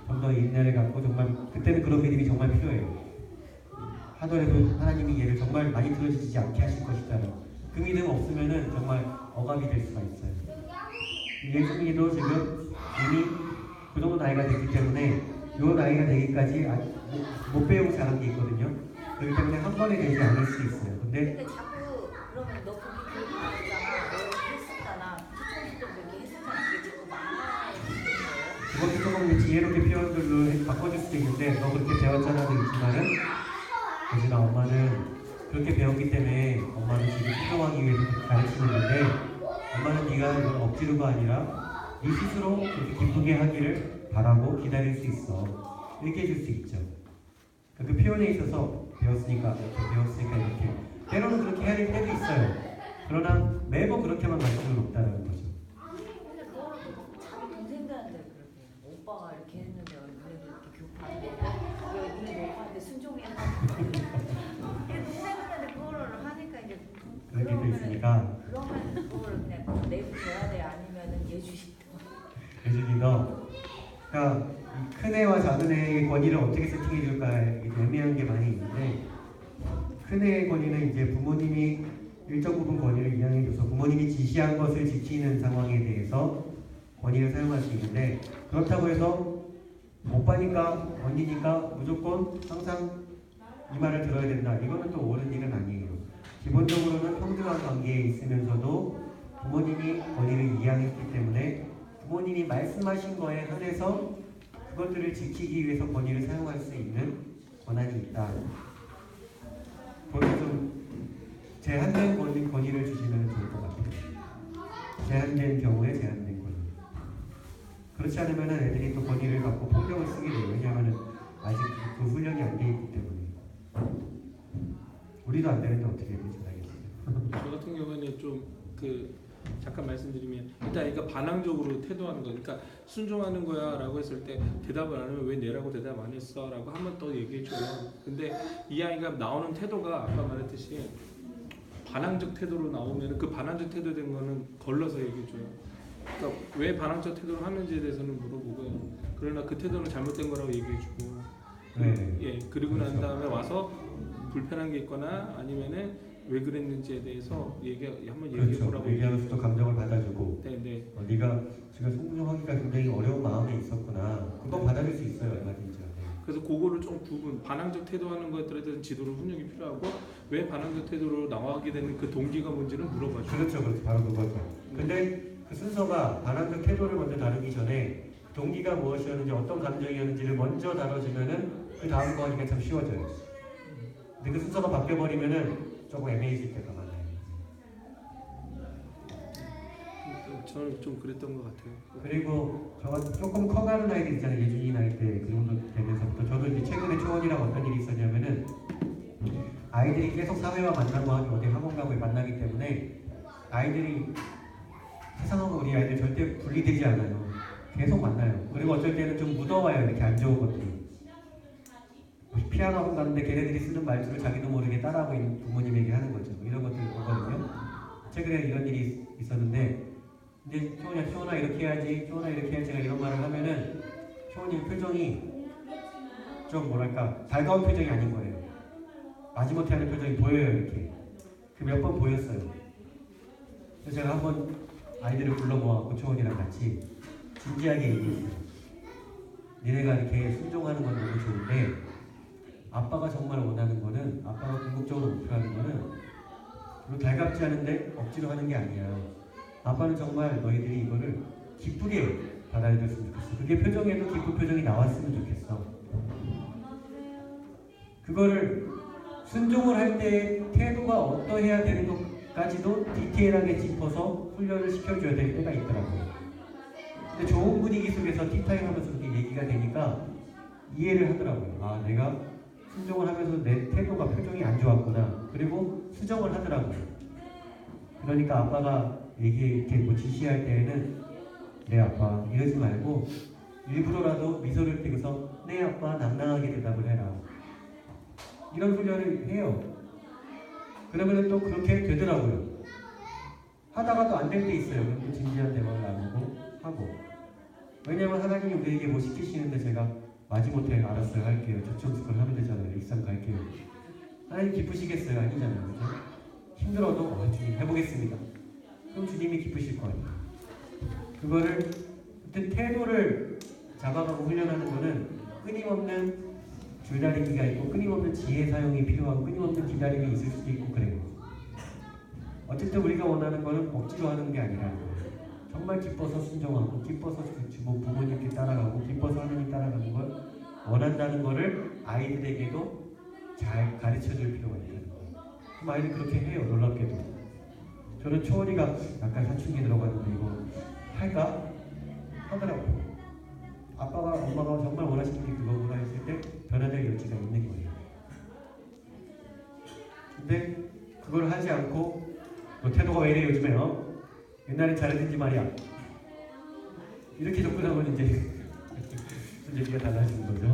좀 더 인내를 갖고 정말 그때는 그런 믿음이 정말 필요해요. 하더라도 하나님이 얘를 정말 많이 들어주지 않게 하실 것이잖아요. 그 믿음 없으면은 정말 억압이 될 수가 있어요. 예수님도 지금 이미 그 정도 나이가 됐기 때문에 요 나이가 되기까지 못 배우고 자란 게 있거든요. 그렇기 때문에 한 번에 되지 않을 수 있어요. 근데 자꾸 그러면 너 그렇게 교육 받았잖아, 너 했었잖아, 초등학교 때 그렇게 했었잖아, 그게 자꾸 말하는 그것도 조금 지혜롭게 표현들로 바꿔줄 수도 있는데 너 그렇게 배웠잖아도 있지만은 예진아 엄마는 그렇게 배웠기 때문에 엄마는 지금 순종하기 위해서 가르치는 건데 엄마는 네가 이걸 억지로가 아니라 네 스스로 그렇게 기쁘게 하기를 바라고 기다릴 수 있어. 이렇게 해줄 수 있죠. 그 표현에 있어서 배웠으니까 이렇게 때로는 그렇게 해야 될 때도 있어요. 그러나 매번 그렇게만 갈 수는 없다는 거죠. 근데 그거는 자기 동생들한테 그렇게 오빠가 이렇게 했는데 너네도 이렇게 교육받는데 너네 오빠한테 순종해야 동생들한테 그거를 하니까 이제 그런 게 있으니까 그러면 그거를 그냥 내줘야 돼 아니면은 예주식 예준이도 그러니까 큰애와 작은애의 권위를 어떻게 세팅해 줄까 애매한 게 많이 있는데 큰애의 권위는 이제 부모님이 일정 부분 권위를 이양해 줘서 부모님이 지시한 것을 지키는 상황에 대해서 권위를 사용할 수 있는데 그렇다고 해서 오빠니까 언니니까 무조건 항상 이 말을 들어야 된다. 이거는 또 옳은 일은 아니에요. 기본적으로는 평등한 관계에 있으면서도 부모님이 권위를 이양했기 때문에 부모님이 말씀하신 거에 한해서 그것들을 지키기 위해서 권위를 사용할 수 있는 권한이 있다. 거기서 좀 제한된 권위를 주시면 좋을 것 같아요. 제한된 경우에 제한된 권위. 그렇지 않으면 애들이 또 권위를 갖고 폭력을 쓰게 돼요. 왜냐하면 아직 그 훈련이 안 돼 있기 때문에. 우리도 안 되는데 어떻게 해야 되지? 저 같은 경우에는 좀 잠깐 말씀드리면 일단 그러니까 반항적으로 태도하는 거, 그러니까 순종하는 거야라고 했을 때 대답을 안 하면 왜 내라고 대답 안 했어라고 한 번 더 얘기해줘요. 근데 이 아이가 나오는 태도가 아까 말했듯이 반항적 태도로 나오면 그 반항적 태도 된 거는 걸러서 얘기해줘요. 그러니까 왜 반항적 태도를 하는지에 대해서는 물어보고요. 그러나 그 태도는 잘못된 거라고 얘기해주고, 네. 예, 그리고 난 다음에 와서 불편한 게 있거나 아니면은 왜 그랬는지에 대해서 한번 얘기해 그렇죠. 보라고. 얘기하면서 또 감정을 받아주고 네. 네가 지금 순종하기가 굉장히 어려운 마음이 있었구나. 그건 받아줄 수 있어요. 얼마든지. 그래서 그거를 좀 구분, 반항적 태도하는 것들에 대한 지도를 훈육이 필요하고 왜 반항적 태도로 나가게 되는 그 동기가 뭔지는 물어봐줘. 그렇죠. 바로 그거죠. 근데 그 순서가 반항적 태도를 먼저 다루기 전에 동기가 무엇이었는지 어떤 감정이었는지를 먼저 다뤄주면은 그 다음 거 하기가 참 쉬워져요. 근데 그 순서가 바뀌어버리면은 조금 애매해질 때가 많아요. 저는 좀 그랬던 것 같아요. 그리고 저가 조금 커가는 아이들 있잖아요. 예준이 나이 때 그 정도 되면서부터 저도 이제 최근에 초원이랑 어떤 일이 있었냐면은 아이들이 계속 사회와 만나고 하고 어디 학원 가고 만나기 때문에 아이들이 세상하고 우리 아이들 절대 분리되지 않아요. 계속 만나요. 그리고 어쩔 때는 좀 묻어와요. 이렇게 안 좋은 것들이. 피아노 학원 가는데 걔네들이 쓰는 말투를 자기도 모르게 따라하고 있는 부모님에게 하는 거죠. 이런 것들이 보거든요. 최근에 이런 일이 있었는데 이제 효원아 이렇게 해야지, 효원아 이렇게 해야지 제가 이런 말을 하면은 효원이 표정이 좀 뭐랄까 달가운 표정이 아닌 거예요. 마지못해 하는 표정이 보여요. 이렇게. 그 몇 번 보였어요. 그래서 제가 한번 아이들을 불러 모아갖고 초원이랑 같이 진지하게 얘기했어요. 니네가 이렇게 순종하는 건 너무 좋은데 아빠가 정말 원하는 거는, 아빠가 궁극적으로 목표하는 거는 별로 달갑지 않은데 억지로 하는 게 아니야. 아빠는 정말 너희들이 이거를 기쁘게 받아들였으면 좋겠어. 그게 표정에도 기쁜 표정이 나왔으면 좋겠어. 그거를 순종을 할 때 태도가 어떠해야 되는 것까지도 디테일하게 짚어서 훈련을 시켜줘야 될 때가 있더라고요. 근데 좋은 분위기 속에서 티타임 하면서 그렇게 얘기가 되니까 이해를 하더라고요. 아, 내가 순종을 하면서 내 태도가 표정이 안 좋았구나. 그리고 수정을 하더라고요. 그러니까 아빠가 이렇게 뭐 지시할 때에는 네 아빠 이러지 말고 일부러라도 미소를 띠고서 네 아빠 낭낭하게 대답을 해라. 이런 훈련을 해요. 그러면 또 그렇게 되더라고요. 하다가 또 안 될 때 있어요. 그럼 또 진지한 대화를 나누고 하고. 왜냐면 하나님이 우리에게 뭐 시키시는데 제가 마지못해 알았어요 할게요. 저청스쿨 하면 되잖아요. 익산 갈게요. 하나님 기쁘시겠어요? 아니잖아요. 그죠? 힘들어도 주님 해보겠습니다. 그럼 주님이 기쁘실 거예요. 그거를 어떤 태도를 잡아가고 훈련하는 거는 끊임없는 줄다리기가 있고 끊임없는 지혜 사용이 필요하고 끊임없는 기다림이 있을 수도 있고 그래요. 어쨌든 우리가 원하는 거는 억지로 하는 게 아니라 정말 기뻐서 순종하고 기뻐서 부모님께 따라가고 기뻐서 하나님 따라가는 걸 원한다는 거를 아이들에게도 잘 가르쳐줄 필요가 있다는 거예요. 그럼 아이들이 그렇게 해요. 놀랍게도. 저는 초원이가 약간 사춘기 들어갔는데 이거 할까? 하더라고요. 아빠가 엄마가 정말 원하시는 게 그거구나 했을 때 변화될 여지가 있는 거예요. 근데 그걸 하지 않고 너 태도가 왜 이래 요즘에요? 옛날에 잘했는지 말이야. 이렇게 접근하면 이제 얘기가 달라지는 거죠.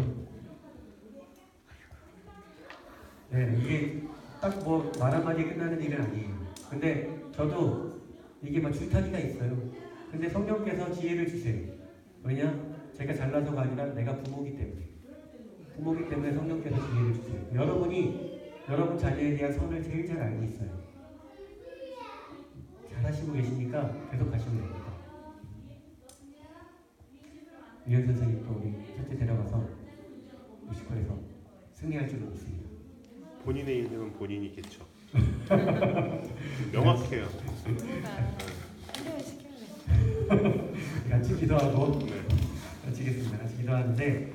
네, 이게 딱 뭐 말 한마디에 끝나는 일은 아니에요. 근데 저도 이게 막 줄타기가 있어요. 근데 성령께서 지혜를 주세요. 왜냐? 제가 잘나서가 아니라 내가 부모기 때문에. 부모기 때문에 성령께서 지혜를 주세요. 여러분이 여러분 자녀에 대한 선을 제일 잘 알고 있어요. 잘하시고 계시니까 계속 가시면 됩니다. 유현 선생님 또 우리 첫째 데려가서 뮤지컬에서 승리할 줄은 믿습니다. 본인의 인생은 본인이겠죠. 명확해요. 같이 기도하고 네. 마치겠습니다. 같이 기도하는데